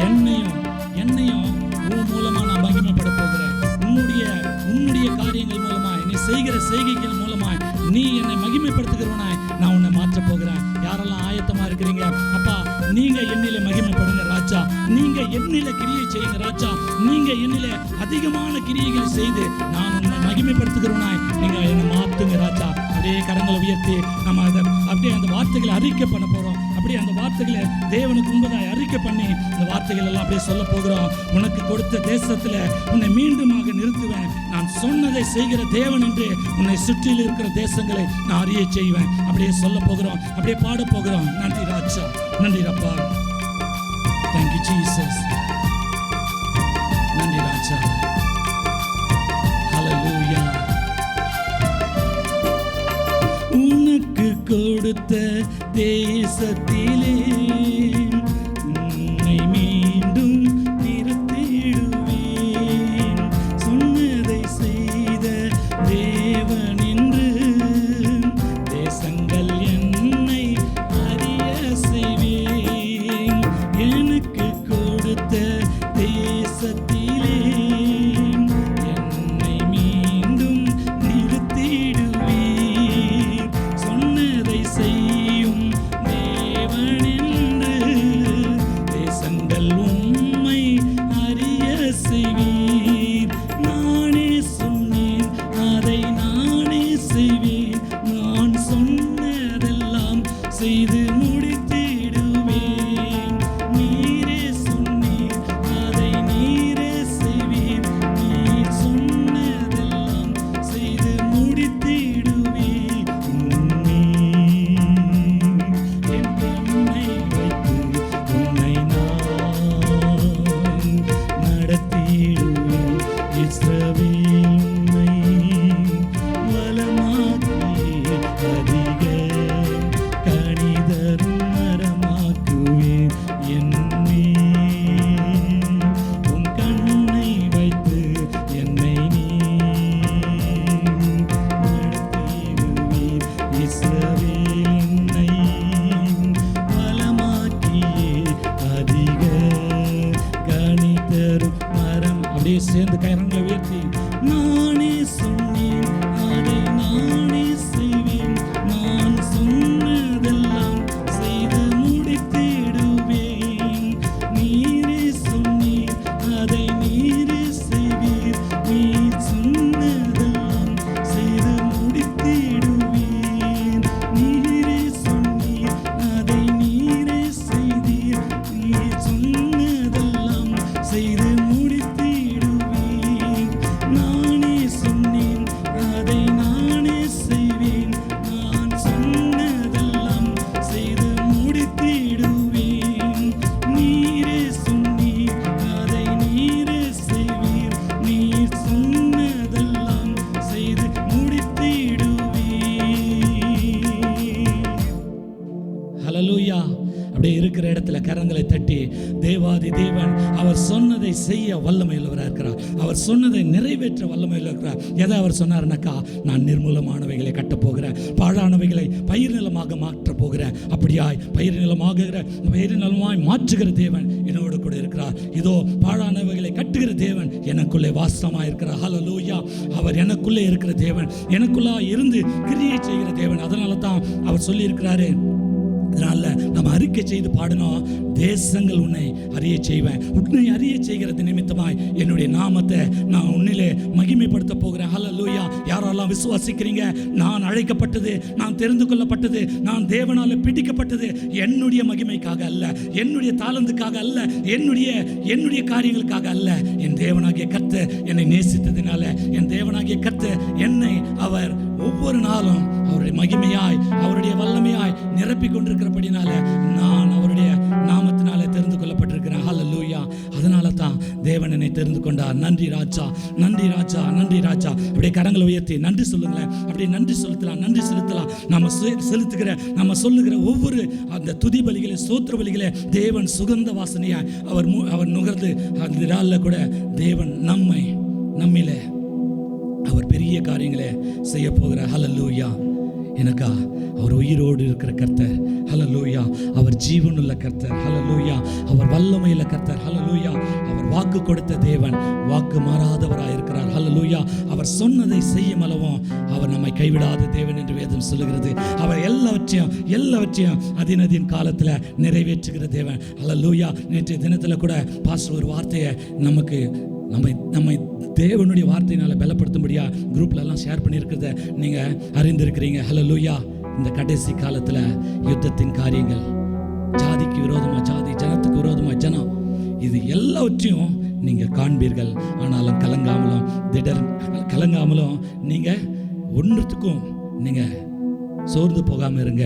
என்னையும் உன் மூலமா நான் மகிமைப்பட போகிறேன். உன்னுடைய காரியங்கள் மூலமாய், நீ செய்கிற செய்கைகள் மூலமாய் நீ என்னை மகிமைப்படுத்துகிறவனாய் நான் உன்னை மாற்ற போகிறேன். யாரெல்லாம் ஆயத்தமா இருக்கிறீங்க? அப்பா, நீங்க என்னிலே மகிமைப்படுங்க ராஜா, நீங்க என்னிலே கிரியை செய்யுங்க ராஜா, நீங்க என்னிலே அதிகமான கிரியைகள் செய்து நான் உன்னை மகிமைப்படுத்துகிறவனாய் நீங்க என்னை மாத்துங்க ராஜா. அப்படியே கரங்களை உயர்த்தி நம்ம அப்படியே அந்த வார்த்தைகளை அறிக்கை பண்ண போறோம். அப்படியே அந்த வார்த்தைகளை தேவனுக்கு முன்பதாய் அறிக்கை பண்ணி இந்த வார்த்தைகள் எல்லாம் அப்படியே சொல்ல போகிறோம். உனக்கு கொடுத்த தேசத்துல உன்னை மீண்டுமாக நிறுத்துவேன், நான் சொன்னதை செய்கிற தேவன் என்று உன்னை சுற்றியில் இருக்கிற தேசங்களை நான் அறிய செய்வேன். அப்படியே சொல்ல போகிறோம், அப்படியே பாட போகிறோம். நன்றி ராஜா, நன்றி அப்பா, தேங்க்யூ ஜீசஸ், நன்றி ராஜா, ஹல்லேலூயா. உனக்கு கொடுத்த தேசத்திலே உன்னை மீண்டும் நிறுத்திடுவேன், சொன்னதை செய்த தேவன் என்று தேசங்கள் என்னை அறிய செய்வேன். எனக்கு கொடுத்த தேசத்திலே என்னை மீண்டும் நிறுத்திடுவேன், சொன்னதை செய்யும் தேவன் என்று தேசங்கள் உம்மை அறிய செய்வீர். நானே சொன்னேன், அதை நானே செய்வேன், நான் சொன்னதெல்லாம் செய்து முடித்திடுவேன். நீரே சொன்னீர், அதை நீரே செய்வீர், நீர் சொன்னதெல்லாம் செய்து முடித்திடுவேன். என் கண்ணை வைத்து உன்னை நான் நடத்திடுவேன். இஸ்ரவேல் உன்னை வளமாக்கியே அதிக கனிதரும் மரமாக்குவேன். என்னே உன் கண்ணை வைத்து என்னை நீ நடத்திடுவேன். இஸ்ரவேல் என்னை வளமாக்கியே அதிக கனிதரும் மரம். அப்படியே சேர்ந்து கரங்களை உயர்த்தி, நானே சொன்னேன், அதை நானே செய்வேன், நான் சொன்னதெல்லாம் செய்து முடித்திடுவேன். நீரே சொன்னீர், அதை நீரே செய்வீர், நீர் சொன்னதெல்லாம் செய்து முடித்திடுவேன். நீரே சொன்னீர், அதை நீரே செய்தீர், நீர் சொன்னதெல்லாம் செய்து முடித்திடுவேன். நானே சொன்னேன், அதை நானே செய்வேன், நான் சொன்னதெல்லாம் செய்து முடித்திடுவேன். நீரே சொன்னீர், அதை நீரே செய்வீர், நீர் சொன்னதெல்லாம் செய்து முடித்திடுவேன். ஹல்லேலூயா. அப்படியே இருக்கிற இடத்துல கரங்களை தட்டி, தேவாதி தேவன் அவர் சொன்னதை செய்ய வல்லமையுள்ளவராக இருக்கிறார், அவர் சொன்னதை நிறைவேற்ற வல்லமையுள்ள இருக்கிறார். எதை அவர் சொன்னார்னாக்கா, நான் நிர்மூலமானவைகளை கட்டப் போகிறேன், பாழானவைகளை பயிர் நிலமாக மாற்றப் போகிறேன். அப்படியாய் பயிர் நிலமாய் மாற்றுகிற தேவன் என்னோடு கூட இருக்கிறார். இதோ பாழானவைகளை கட்டுகிற தேவன் எனக்குள்ளே வாசமாய் இருக்கிறார். ஹல்லேலூயா. அவர் எனக்குள்ளே இருக்கிற தேவன், எனக்குள்ளா இருந்து கிரியை செய்கிற தேவன். அதனால தான் அவர் சொல்லி இருக்கிறாரு, அதனால நம்ம அறிக்கை செய்து பாடணும், தேசங்கள் உன்னை அறிய செய்வேன், உன்னை அறிய செய்கிறது நிமித்தமாய் என்னுடைய நாமத்தை நான் உன்னிலே மகிமைப்படுத்த போகிறேன். ஹல்லேலூயா. யாரெல்லாம் விசுவாசிக்கிறீங்க? நான் அழைக்கப்பட்டது, நான் தெரிந்து கொள்ளப்பட்டது, நான் தேவனால பிடிக்கப்பட்டது என்னுடைய மகிமைக்காக அல்ல, என்னுடைய தாளந்துக்காக அல்ல, என்னுடைய காரியங்களுக்காக அல்ல. என் தேவனாகிய கர்த்தர் என்னை நேசித்ததினால, என் தேவனாகிய கர்த்தர் என்னை அவர் ஒவ்வொரு நாளும் அவருடைய மகிமையாய், அவருடைய வல்லமையாய் நிரப்பிக் கொண்டிருக்கிறபடினால நான் அவருடைய நாமத்தினாலே தெரிந்து கொள்ளப்பட்டிருக்கிறேன். ஹல்லேலூயா. அதனால தான் தேவன் என்னை தெரிந்து கொண்டார். நன்றி ராஜா, நன்றி ராஜா, நன்றி ராஜா. அப்படியே கரங்களை உயர்த்தி நன்றி சொல்லுங்களேன். அப்படியே நன்றி செலுத்தலாம், நன்றி செலுத்தலாம். நம்ம சொல்லுகிற ஒவ்வொரு அந்த துதி பலிகளை, ஸ்தோத்திர பலிகளை தேவன் சுகந்த வாசனையாய் அவர் நுகர்ந்து அந்த நாளில் கூட தேவன் நம்மிலே அவர் பெரிய காரியங்களை செய்ய போகிறார். ஹல்லேலூயா. எனக்கா அவர் உயிரோடு இருக்கிற கர்த்தர், ஹல்லேலூயா. அவர் ஜீவனுள்ள கர்த்தர், ஹல்லேலூயா. அவர் வல்லமையுள்ள கர்த்தர், ஹல்லேலூயா. அவர் வாக்கு கொடுத்த தேவன், வாக்கு மாறாதவராக இருக்கிறார், ஹல்லேலூயா. அவர் சொன்னதை செய்யும் அளவும் அவர் நம்மை கைவிடாத தேவன் என்று வேதம் சொல்லுகிறது. அவர் எல்லாவற்றையும் அதினதின் காலத்தில் நிறைவேற்றுகிற தேவன், ஹல்லேலூயா. நேற்றைய தினத்தில் கூட பாஸ்டர் ஒரு வார்த்தையை நம்மை தேவனுடைய வார்த்தையினால் பலப்படுத்தும்படியா குரூப்லலாம் ஷேர் பண்ணியிருக்கிறத நீங்கள் அறிந்திருக்கிறீங்க, ஹல்லேலூயா. இந்த கடைசி காலத்தில் யுத்தத்தின் காரியங்கள், ஜாதிக்கு விரோதமாக ஜாதி, ஜனத்துக்கு விரோதமாக ஜனம், இது எல்லாவற்றையும் நீங்கள் காண்பீர்கள். ஆனாலும் கலங்காமலும் நீங்கள் ஒன்றுத்துக்கும் நீங்கள் சோர்ந்து போகாமல் இருங்க.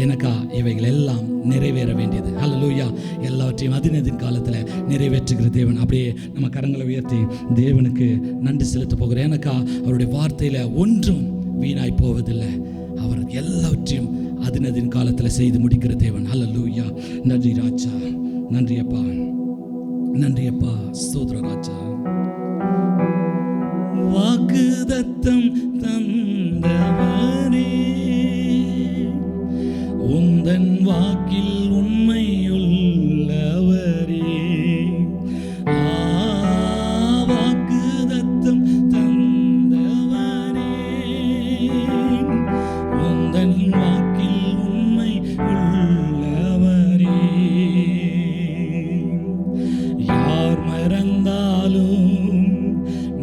எனக்கா இவைகள் எல்லாம் நிறைவேற வேண்டியது, ஹல்லேலூயா. எல்லாவற்றையும் அதினதின் காலத்தில் நிறைவேற்றுகிற தேவன். அப்படியே நம்ம கரங்களை உயர்த்தி தேவனுக்கு நன்றி செலுத்த போகிறேன். எனக்கா அவருடைய வார்த்தையில் ஒன்றும் வீணாய் போவதில்லை. அவர் எல்லாவற்றையும் அதினதின் காலத்தில் செய்து முடிக்கிற தேவன், ஹல்லேலூயா. நன்றி ராஜா, நன்றி அப்பா, நன்றி அப்பா, ஸ்தோத்திர ராஜா. வாக்குதத்தம் தந்தவரே, உந்தன் வாக்கில் உண்மையுள்ளவரே, வாக்குதத்தம் தந்தவரே, உந்தன் வாக்கில் உண்மை உள்ளவரே. யார் மறந்தாலும்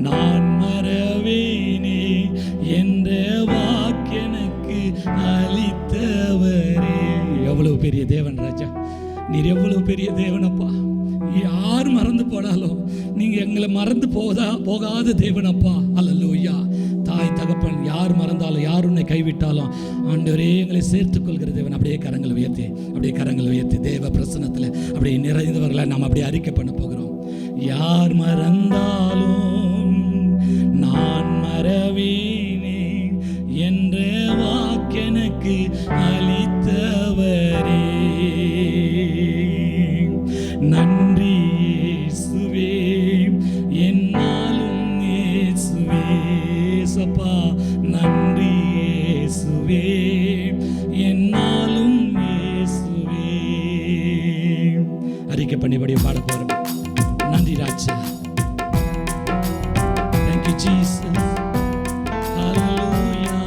நான் மறவேனே என்ற வாக்கெனக்கு அளித்தவரே. எவ்வளவு பெரிய தேவன் ராஜா, நீர் எவ்வளவு பெரிய தேவனப்பா. யார் மறந்து போனாலும் நீங்க எங்களை மறந்து போகாத தேவனப்பா, ஹல்லேலூயா. தாய் தகப்பன் யார் மறந்தாலும், யார் உன்னை கைவிட்டாலும் ஆண்டவரே எங்களை சேர்த்துக் கொள்கிற தேவன். அப்படியே கரங்களை உயர்த்தி தேவ பிரசன்னத்தில் அப்படியே நிறைந்தவர்களை நாம் அப்படியே அறிக்கை பண்ண போகிறோம். யார் மறந்தாலும் நான் மறவேனே என்ற வாக்கெனக்கு அளித்தவரே, நன்றி இயேசுவே, என்னாலும் இயேசுவே, சப்பா நன்றி இயேசுவே, என்னாலும் இயேசுவே. அறிக்கை பண்ணிபடியே பாட போறோம். நன்றி ராஜா, thank you Jesus, hallelujah.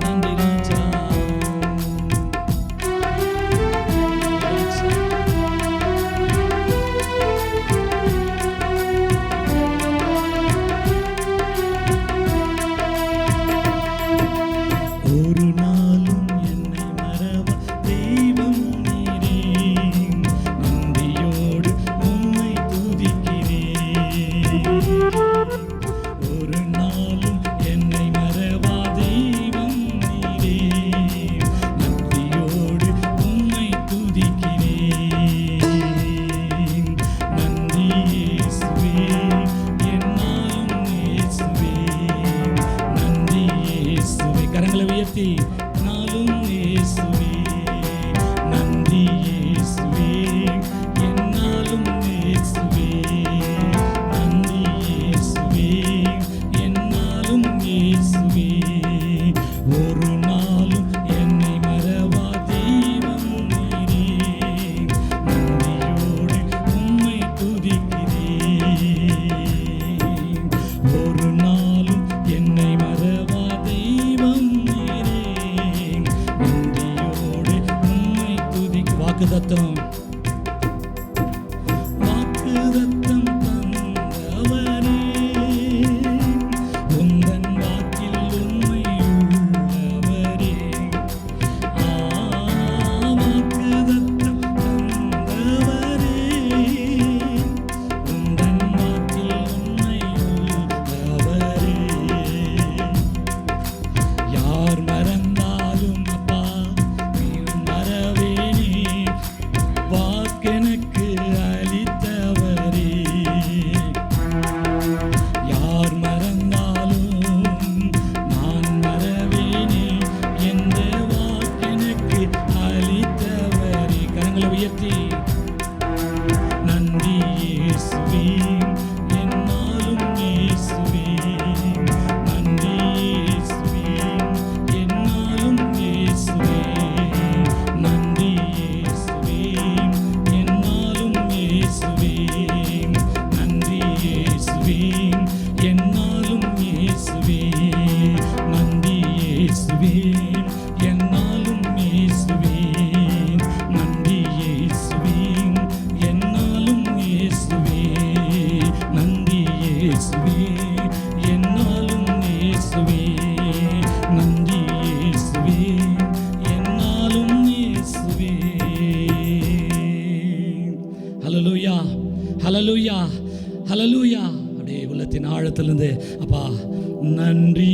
நன்றி ராஜா, ஒரு நாளும் என்னை மறவா தெய்வம் நீரே, நன்றியோடு உம்மை துதிக்கிறேன். ஒரு நாளும் என்னை மறவா தெய்வம் நீரே, நன்றியோடு உம்மை துதிக்கிறேன். நன்றி இயேசுவே, என்னாலும் இயேசுவே, நன்றி இயேசுவே. கரங்களை உயர்த்தி நாளும் இயேசுவே, நன்றி இயேசுவே, என்னாலும் இயேசுவே, நன்றி இயேசுவே, என்னாலும் இயேசுவே. ஒரு நாளும் என்னை மறவா தெய்வம் நீரே, நன்றியோடு உம்மை துதிக்கிறேன். ஒரு நாளும் என்னை மறவா தெய்வம் நீரே, இயேசுவே, நன்றி இயேசுவே, என்னாலும் இயேசுவே, நன்றி இயேசுவே, என்னாலும் இயேசுவே, நன்றி இயேசுவே, என்னாலும் இயேசுவே, நன்றி இயேசுவே, என்னாலும் இயேசுவே, நன்றி இயேசுவே, என்னாலும் இயேசுவே. ஹல்லேலூயா, ஹல்லேலூயா, ஹல்லேலூயா. அப்படியே உள்ளத்தின் ஆழத்திலிருந்து அப்பா நன்றி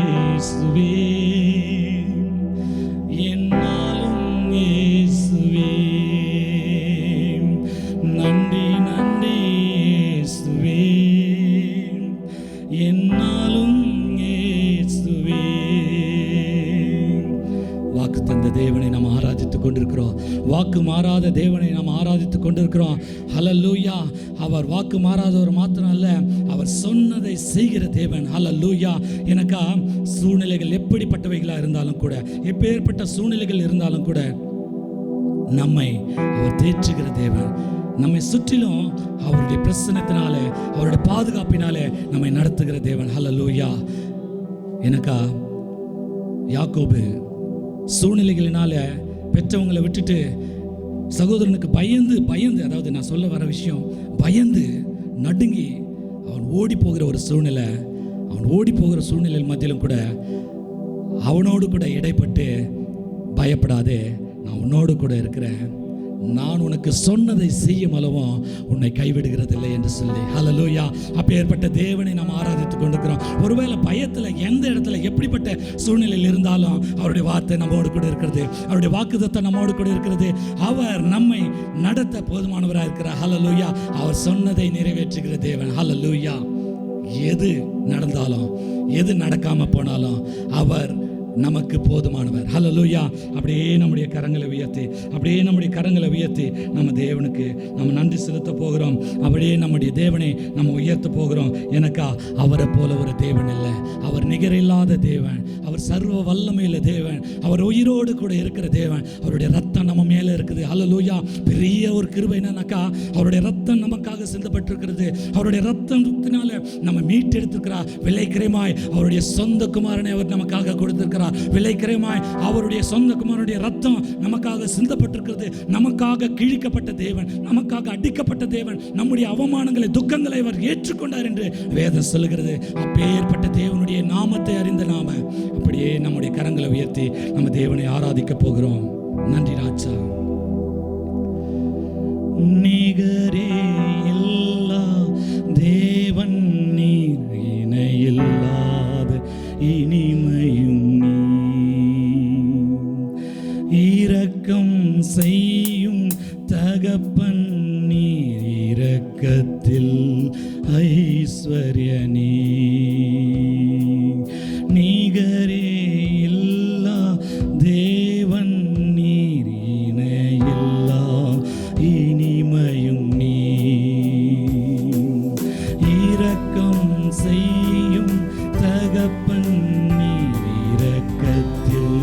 இயேசுவே, என்னாலும் இயேசுவே, நன்றி நன்றி இயேசுவே, என்னாலும் இயேசுவே. வாக்கு தந்த தேவனை நாம் ஆராதித்துக் கொண்டிருக்கிறோம். வாக்கு மாறாத தேவனை நாம் ஆராதித்துக் கொண்டிருக்கிறோம். ஹல்லேலூயா. அவர் வாக்கு மாறாதவர் மாத்திரம் அல்ல, அவர் சொன்னதை செய்கிற தேவன். ஹல்லேலூயா. எனக்கா சூழ்நிலைகள் எப்படிப்பட்டவைகளாக இருந்தாலும் கூட, எப்பேற்பட்ட சூழ்நிலைகள் இருந்தாலும் கூட நம்மை அவர் தேற்றுகிற தேவன். நம்மை சுற்றிலும் அவருடைய பிரசன்னத்தினால, அவருடைய பாதுகாப்பினாலே நம்மை நடத்துகிற தேவன். ஹல்லேலூயா. எனக்கா யாக்கோபு சூழ்நிலைகளினால பெற்றவங்களை விட்டுட்டு சகோதரனுக்கு பயந்து பயந்து, அதாவது நான் சொல்ல வர விஷயம், பயந்து நடுங்கி அவன் ஓடி போகிற ஒரு சூழ்நிலை. அவன் ஓடி போகிற சூழ்நிலையில் மத்தியிலும் கூட அவனோடு கூட இடைப்பட்டு, பயப்படாதே, நான் உன்னோடு கூட இருக்கிறேன், நான் உனக்கு சொன்னதை செய்யும் அளவும் உன்னை கைவிடுகிறதில்லை என்று சொல்லி. ஹல்லேலூயா. அப்பேற்பட்ட தேவனை நாம் ஆராதித்துக் கொண்டிருக்கிறோம். ஒருவேளை பயத்தில் எந்த இடத்துல எப்படிப்பட்ட சூழ்நிலையில் இருந்தாலும் அவருடைய வார்த்தை நம்மோடு கூட இருக்கிறது, அவருடைய வாக்குத்தத்தம் நம்மோடு கூட இருக்கிறது. அவர் நம்மை நடத்த போதுமானவராக இருக்கிறார். ஹல்லேலூயா. அவர் சொன்னதை நிறைவேற்றுகிற தேவன். ஹல்லேலூயா. எது நடந்தாலும், எது நடக்காம போனாலும் அவர் நமக்கு போதுமானவர். ஹல்லேலூயா. அப்படியே நம்முடைய கரங்களை உயர்த்தி, அப்படியே நம்முடைய கரங்களை உயர்த்தி நம்ம தேவனுக்கு நம்ம நன்றி செலுத்த போகிறோம். அப்படியே நம்முடைய தேவனை நம்ம உயர்த்த போகிறோம். எனக்கா அவரை போல ஒரு தேவன் இல்லை. அவர் நிகரில்லாத தேவன், அவர் சர்வ வல்லமையுள்ள தேவன், அவர் உயிரோடு கூட இருக்கிற தேவன். அவருடைய ரத்தம் நம்ம மேலே இருக்குது. ஹல்லேலூயா. பெரிய ஒரு கிருபை என்னன்னாக்கா, அவருடைய ரத்தம் நமக்காக சிந்தப்பட்டிருக்கிறது. அவருடைய ரத்தத்தினால நம்ம மீட்டெடுத்திருக்கிறார். விலைக்கிரயமாய் அவருடைய சொந்த குமாரனை அவர் நமக்காக கொடுத்திருக்கிறார். விலைக்கிரயமாய் அவருடைய சொந்த குமாரனுடைய ரத்தம் நமக்காக சிந்தப்பட்டிருக்கிறது. நமக்காக கிழிக்கப்பட்ட தேவன், நமக்காக அடிக்கப்பட்ட தேவன், நம்முடைய அவமானங்களை, துக்கங்களை அவர் ஏற்றுக்கொண்டார் என்று வேதம் சொல்லுகிறது. அப்பேற்பட்ட தேவனுடைய நாமத்தை அறிந்த நாம அப்படியே நம்முடைய கரங்களை உயர்த்தி நம்ம தேவனை ஆராதிக்க போகிறோம். நன்றி ராஜா. நிகரே இல்லா தேவன் நீர், இணையில்லாத இனிமையும் இரக்கம் செய்யும் தகப்பன் நீர், இரக்கத்தில் ஐஸ்வர்யனே. நிகரே இல்லா தேவன் நீர், இணையில்லா இனிமையும் நீர், இரக்கம் செய்யும் தகப்பன் நீர், இரக்கத்தில்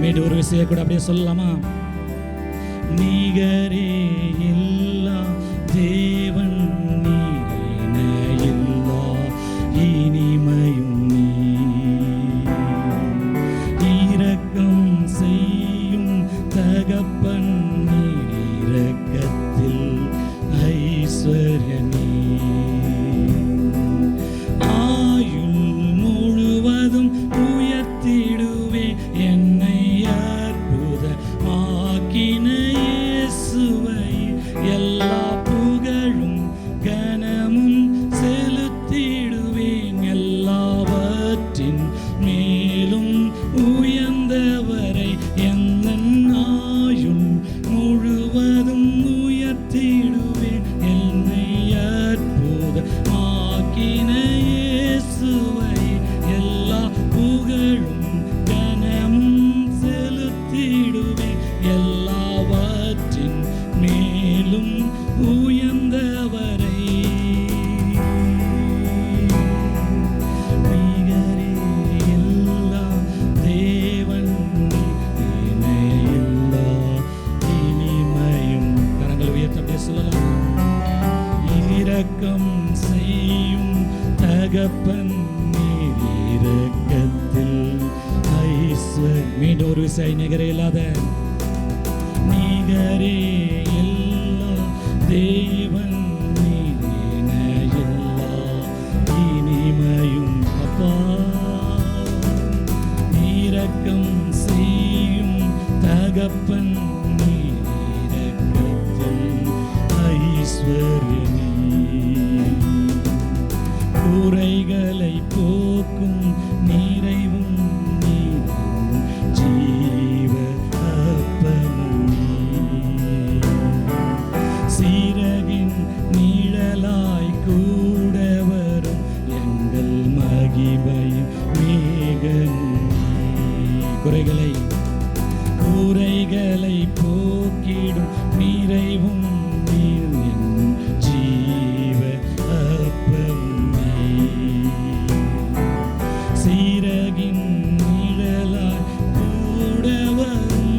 மீண்டும் ஒரு விஷயம் கூட அப்படியே சொல்லலாமா? நிகரே இல்லா தேவன் நீர், இணையில்லா இனிமையும் நீர், இரக்கம் செய்யும் தகப்பன் நீர், இரக்கத்தில் ஐஸ்வர்யனே. ஆயுள் முழுவதும் உயர்த்திடுவே என்னை அற்புதமாக்கின இயேசுவை, எல்லா புகழும் கனமும் செலுத்திடுவேன், எல்லாவற்றின் மேலும் உயர்ந்தவரை எந்தன் ஆயுள் முழுவதும் உயர்த்திடுவேன், என்னை அற்புதமாக்கின இயேசுவை, எல்லா புகழும் கனமும் செலுத்திடுவேன், எல்லாவற்றின் மேலும் சொல்லலாம். இரக்கம் செய்யும் தகப்பன் நீர் இரக்கத்தில் ஐஸ்வர். மீண்டும் ஒரு விசை நிகரே இல்லாத நிகரே எல்லா தேவன் நீரேன எல்லா இனிமையும் அப்பா. இரக்கம் செய்யும் தகப்பன் நீர் இரக்கத்தில் ஐஸ்வர்யனே. குறைகளை போக்கும் நிறைவும் நீரும் ஜீவ அப்பமும் நீர். சீரகின் நிழலாய் கூட வரும் எங்கள் மகிமையும் மேகமும் நீர். குறைகளை போக்கிடும் நிறைவும் நீர் என் ஜீவ அப்பமும் நீர். சீரகின் நிழலாய் கூட வரும்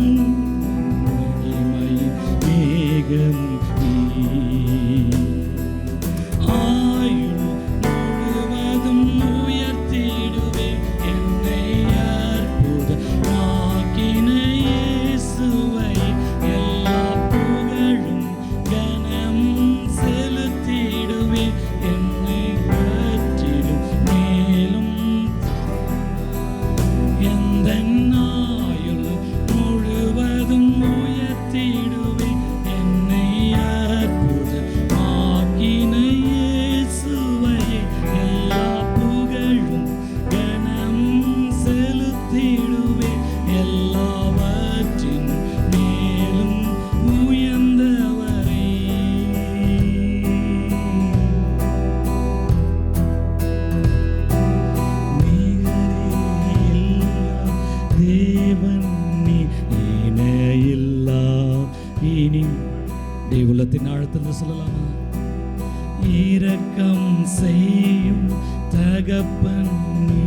மகிமையும் மேகமும் நீர். ஆயுள் முழுவதும் உயர்த்திடுவேன் என்னை அற்புதமாக்கின இயேசுவை. எல்லா புகழும் கனமும் செலுத்திடுவேன் என்னை பற்றிடும் மேலும். எந்த ஆயுள் முழுவதும் உயர்த்திடுவேன் என்னை அற்புதமாக்கின இயேசுவை. எல்லா புகழும் கனமும் செலுத்திடுவேன் எல்லாவற்றின் மேலும் உயர்ந்தவரே. தேவன் நீ இணையில்லா இனி. தேவலத்தின் ஆழத்தில் சொல்லலாமா? இரக்கம் செய்யும் தகப்பன் நீ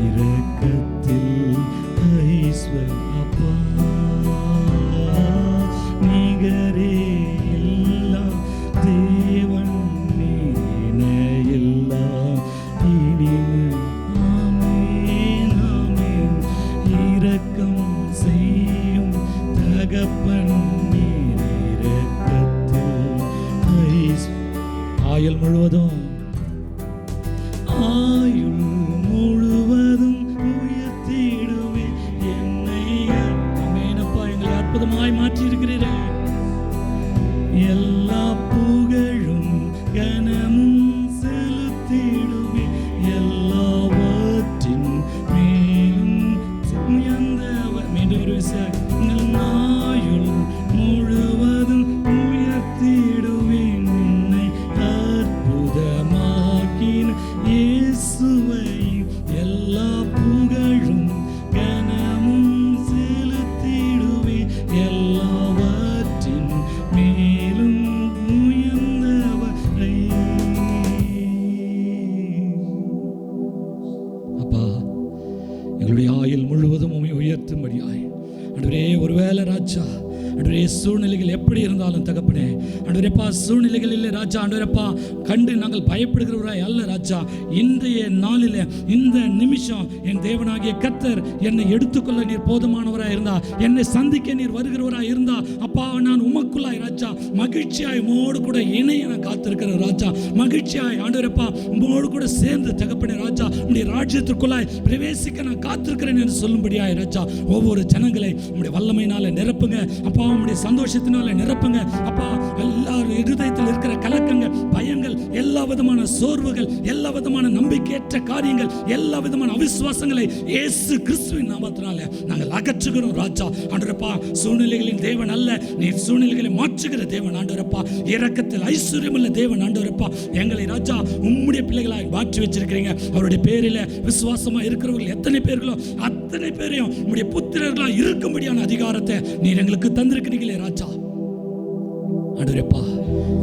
இரக்கத்தில் ஐஸ்வர் அப்பா. நிகரே எல்லா தேவன் நீ இணையில்லா இனிமை. ஆமென் ஆமென். இரக்கம் செய்யும் தகப்பன் நீர் இரக்கத்தில் ஐஸ்வர். ஆயுள் முழுவதும் உயர்த்திடுவேன் என்னை. ஆமெனப்பா, எங்களை அற்புதமாய் மாற்றி இருக்கிறீரே. எல்லா புகழும் கனமும் செலுத்திடுவேன் எல்லாவற்றின் மேலும் உயர்ந்தவர். மீண்டும் ஒரு விஷயம். ஆயுள் முழுவதும் உயர்த்திடுவேன் என்னை அற்புதமாக்கின இயேசுவை. எல்லா புகழும் கனமும் செலுத்திடுவேன் எல்லாவற்றின் மேலும் உயர்ந்தவரை. அப்பா, எங்களுடைய ஆயுள் முழுவதும் உம்மை உயர்த்தும்படியாய் ஆண்டவரே. ஒருவேளை ராஜா ஆண்டவரே சூழ்நிலைகள் எப்படி இருந்தாலும் தகப்பனே ஆண்டவரேப்பா, சூழ்நிலைகள் இல்லை ராஜா ஆண்டவரேப்பா கண்டு நாங்கள் பயப்படுகிறவராய் அல்ல ராஜா. இன்றைய நாளில் இந்த நிமிஷம் என் தேவனாகிய கர்த்தர் என்னை எடுத்துக்கொள்ள நீர் போதுமானவராய் இருந்தா, என்னை சந்திக்க நீர் வருகிறவராய் இருந்தா அப்பா, நான் உமக்குள்ளாய் ராஜா மகிழ்ச்சியாய் உமோடு கூட இணைய நான் காத்திருக்கிறேன் ராஜா. மகிழ்ச்சியாய் ஆண்டவரேப்பா உமோடு கூட சேர்ந்து தகப்பனே ராஜா உம்முடைய ராஜ்யத்திற்குள்ளாய் பிரவேசிக்க நான் காத்திருக்கிறேன் என்று சொல்லும்படியாய் ராஜா. ஒவ்வொரு ஜனங்களை உம்முடைய வல்லமையினால நிரப்புங்க அப்பா, உம்முடைய சந்தோஷத்தினால நிரப்புங்க அப்பா. எல்லாரும் இருதயத்தில் இருக்கிற கலக்கங்கள், பயங்கள், எல்லா விதமான சோர்வுகள், எல்லா விதமான நம்பிக்கையற்ற காரியங்கள், எல்லா விதமான அவிசுவாசங்களை இயேசு கிறிஸ்துவின் நாமத்தினால நாங்கள் அகற்றுகிறோம் ராஜா. ஆண்டவரப்பா, சூழ்நிலைகளின் தேவன் அல்ல, நீர் சூழ்நிலைகளை மாற்றுகிற தேவன் ஆண்டவரப்பா. இரக்கத்தில் ஐஸ்வர்யமுள்ள தேவன் ஆண்டவரப்பா. எங்களை ராஜா உம்முடைய பிள்ளைகளாக மாற்றி வச்சிருக்கிறீங்க. அவருடைய பேரில் விசுவாசமா இருக்கிறவர்கள் எத்தனை பேர்களோ அத்தனை பேரையும் உம்முடைய புத்திரர்களாக இருக்கும்படியான அதிகாரத்தை நீர் எங்களுக்கு தந்திருக்கிறீங்களே ராஜா. ஆண்டவரப்பா,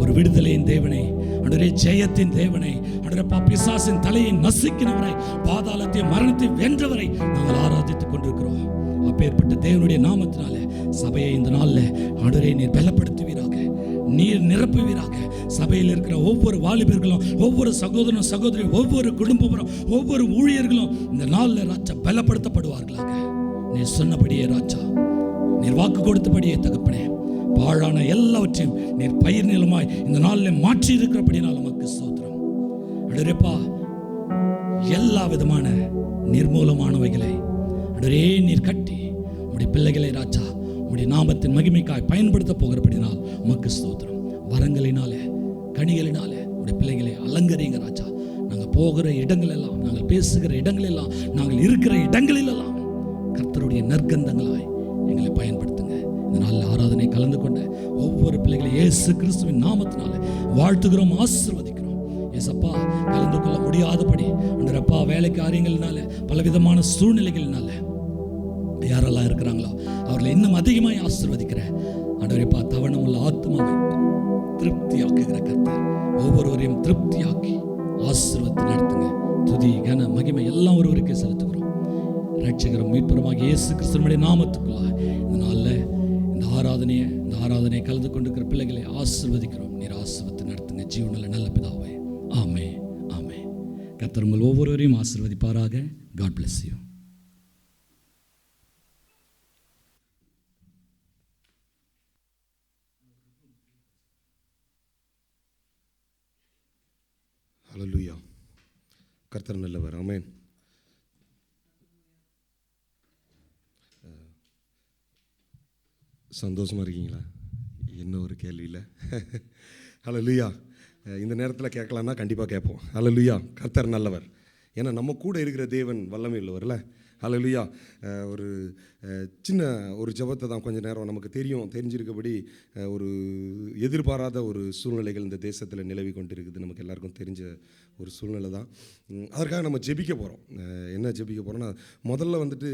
ஒரு விடுதலையின் தேவனை, ஆண்டவரே ஜெயத்தின் தேவனை, ஆண்டவரப்பா பிசாசின் தலையை நசுக்கினவரை, பாதாளத்தை மரணத்தை வென்றவரை நாங்கள் ஆராதித்துக் கொண்டிருக்கிறோம். அப்பேற்பட்ட தேவனுடைய நாமத்தினால சபையை இந்த நாளில் ஆண்டவரே நீர் பலப்படுத்துவீராக. நீர் நிரப்புவீராக. சபையில் இருக்கிற ஒவ்வொரு வாலிபர்களும், ஒவ்வொரு சகோதரனும் சகோதரி, ஒவ்வொரு குடும்பமும், ஒவ்வொரு ஊழியர்களும் இந்த நாளில் ராஜா பலப்படுத்தப்படுவார்களாக. நீர் சொன்னபடியே ராஜா, நீர் வாக்கு கொடுத்தபடியே தகப்பனே, பாழான எல்லாவற்றையும் நீர் பயிர் நிலமாய் இந்த நாளில் மாற்றி இருக்கிறபடினால் நமக்கு ஸ்தோத்திரம். அடரேப்பா, எல்லா விதமான நிர்மூலமானவைகளை அடரே நீர் கட்டி உடைய பிள்ளைகளை ராஜா உடைய நாமத்தின் மகிமைக்காய் பயன்படுத்த போகிறபடினால் உமக்கு ஸ்தோத்திரம். வரங்களினாலே கனிகளினாலே உடைய பிள்ளைகளை அலங்கரிங்க ராஜா. நாங்கள் போகிற இடங்கள் எல்லாம், நாங்கள் பேசுகிற இடங்கள் எல்லாம், நாங்கள் இருக்கிற இடங்களிலெல்லாம் கர்த்தருடைய நற்கந்தங்களாய் எங்களை பயன்படுத்துங்க. இந்த நாளில் ஆராதனை கலந்து கொண்ட ஒவ்வொரு பிள்ளைகளையும் இயேசு கிறிஸ்துவின் நாமத்தினால வாழ்த்துகிறோம், ஆசீர்வதிக்கிறோம். ஏசப்பா, கலந்து கொள்ள முடியாதபடி அன்றப்பா வேலை காரியங்களினால, பலவிதமான சூழ்நிலைகளினால யாரெல்லாம் இருக்கிறாங்களோ அவர்களை இன்னும் அதிகமாக ஆசீர்வதிக்கிற ஆண்டவரேப்பா, தவணம் உள்ள ஆத்மாவை திருப்தியாக்குகிற கர்த்தர் ஒவ்வொருவரையும் திருப்தியாக்கி ஆசீர்வதித்து நடத்துங்க. துதி கன மகிமை எல்லாம் ஒருவருக்கே செலுத்துகிறோம். ரட்சகரும் மீட்பருமாக இயேசு கிறிஸ்துவினுடைய நாமத்துக்குள்ளாக இந்த நாளில் இந்த ஆராதனையை கலந்து கொண்டிருக்கிற பிள்ளைகளை ஆசீர்வதிக்கிறோம். நீர் ஆசீர்வதித்து நடத்துங்க ஜீவனில் நல்ல பிதாவே. ஆமே ஆமே. கர்த்தர் உங்கள் ஒவ்வொருவரையும் ஆசீர்வதிப்பாராக. God bless you. ஹல்லேலூயா. கர்த்தர் நல்லவர். ஆமென். சந்தோஷமாக இருக்கீங்களா? என்ன ஒரு கேள்வி இல்லை. ஹல்லேலூயா. இந்த நேரத்தில் கேட்கலான்னா கண்டிப்பாக கேட்போம். ஹல்லேலூயா. கர்த்தர் நல்லவர். ஏன்னா நம்ம கூட இருக்கிற தேவன் வல்லமை உள்ளவர்ல. ஹல்லேலூயா. ஒரு சின்ன ஒரு ஜெபத்தை தான் கொஞ்சம் நேரம் நமக்கு தெரிஞ்சிருக்கபடி ஒரு எதிர்பாராத ஒரு சூழ்நிலைகள் இந்த தேசத்தில் நிலவி கொண்டு இருக்குது. நமக்கு எல்லாருக்கும் தெரிஞ்ச ஒரு சூழ்நிலை தான். அதற்காக நம்ம ஜெபிக்க போகிறோம். என்ன ஜெபிக்க போகிறோம்னா, முதல்ல வந்துட்டு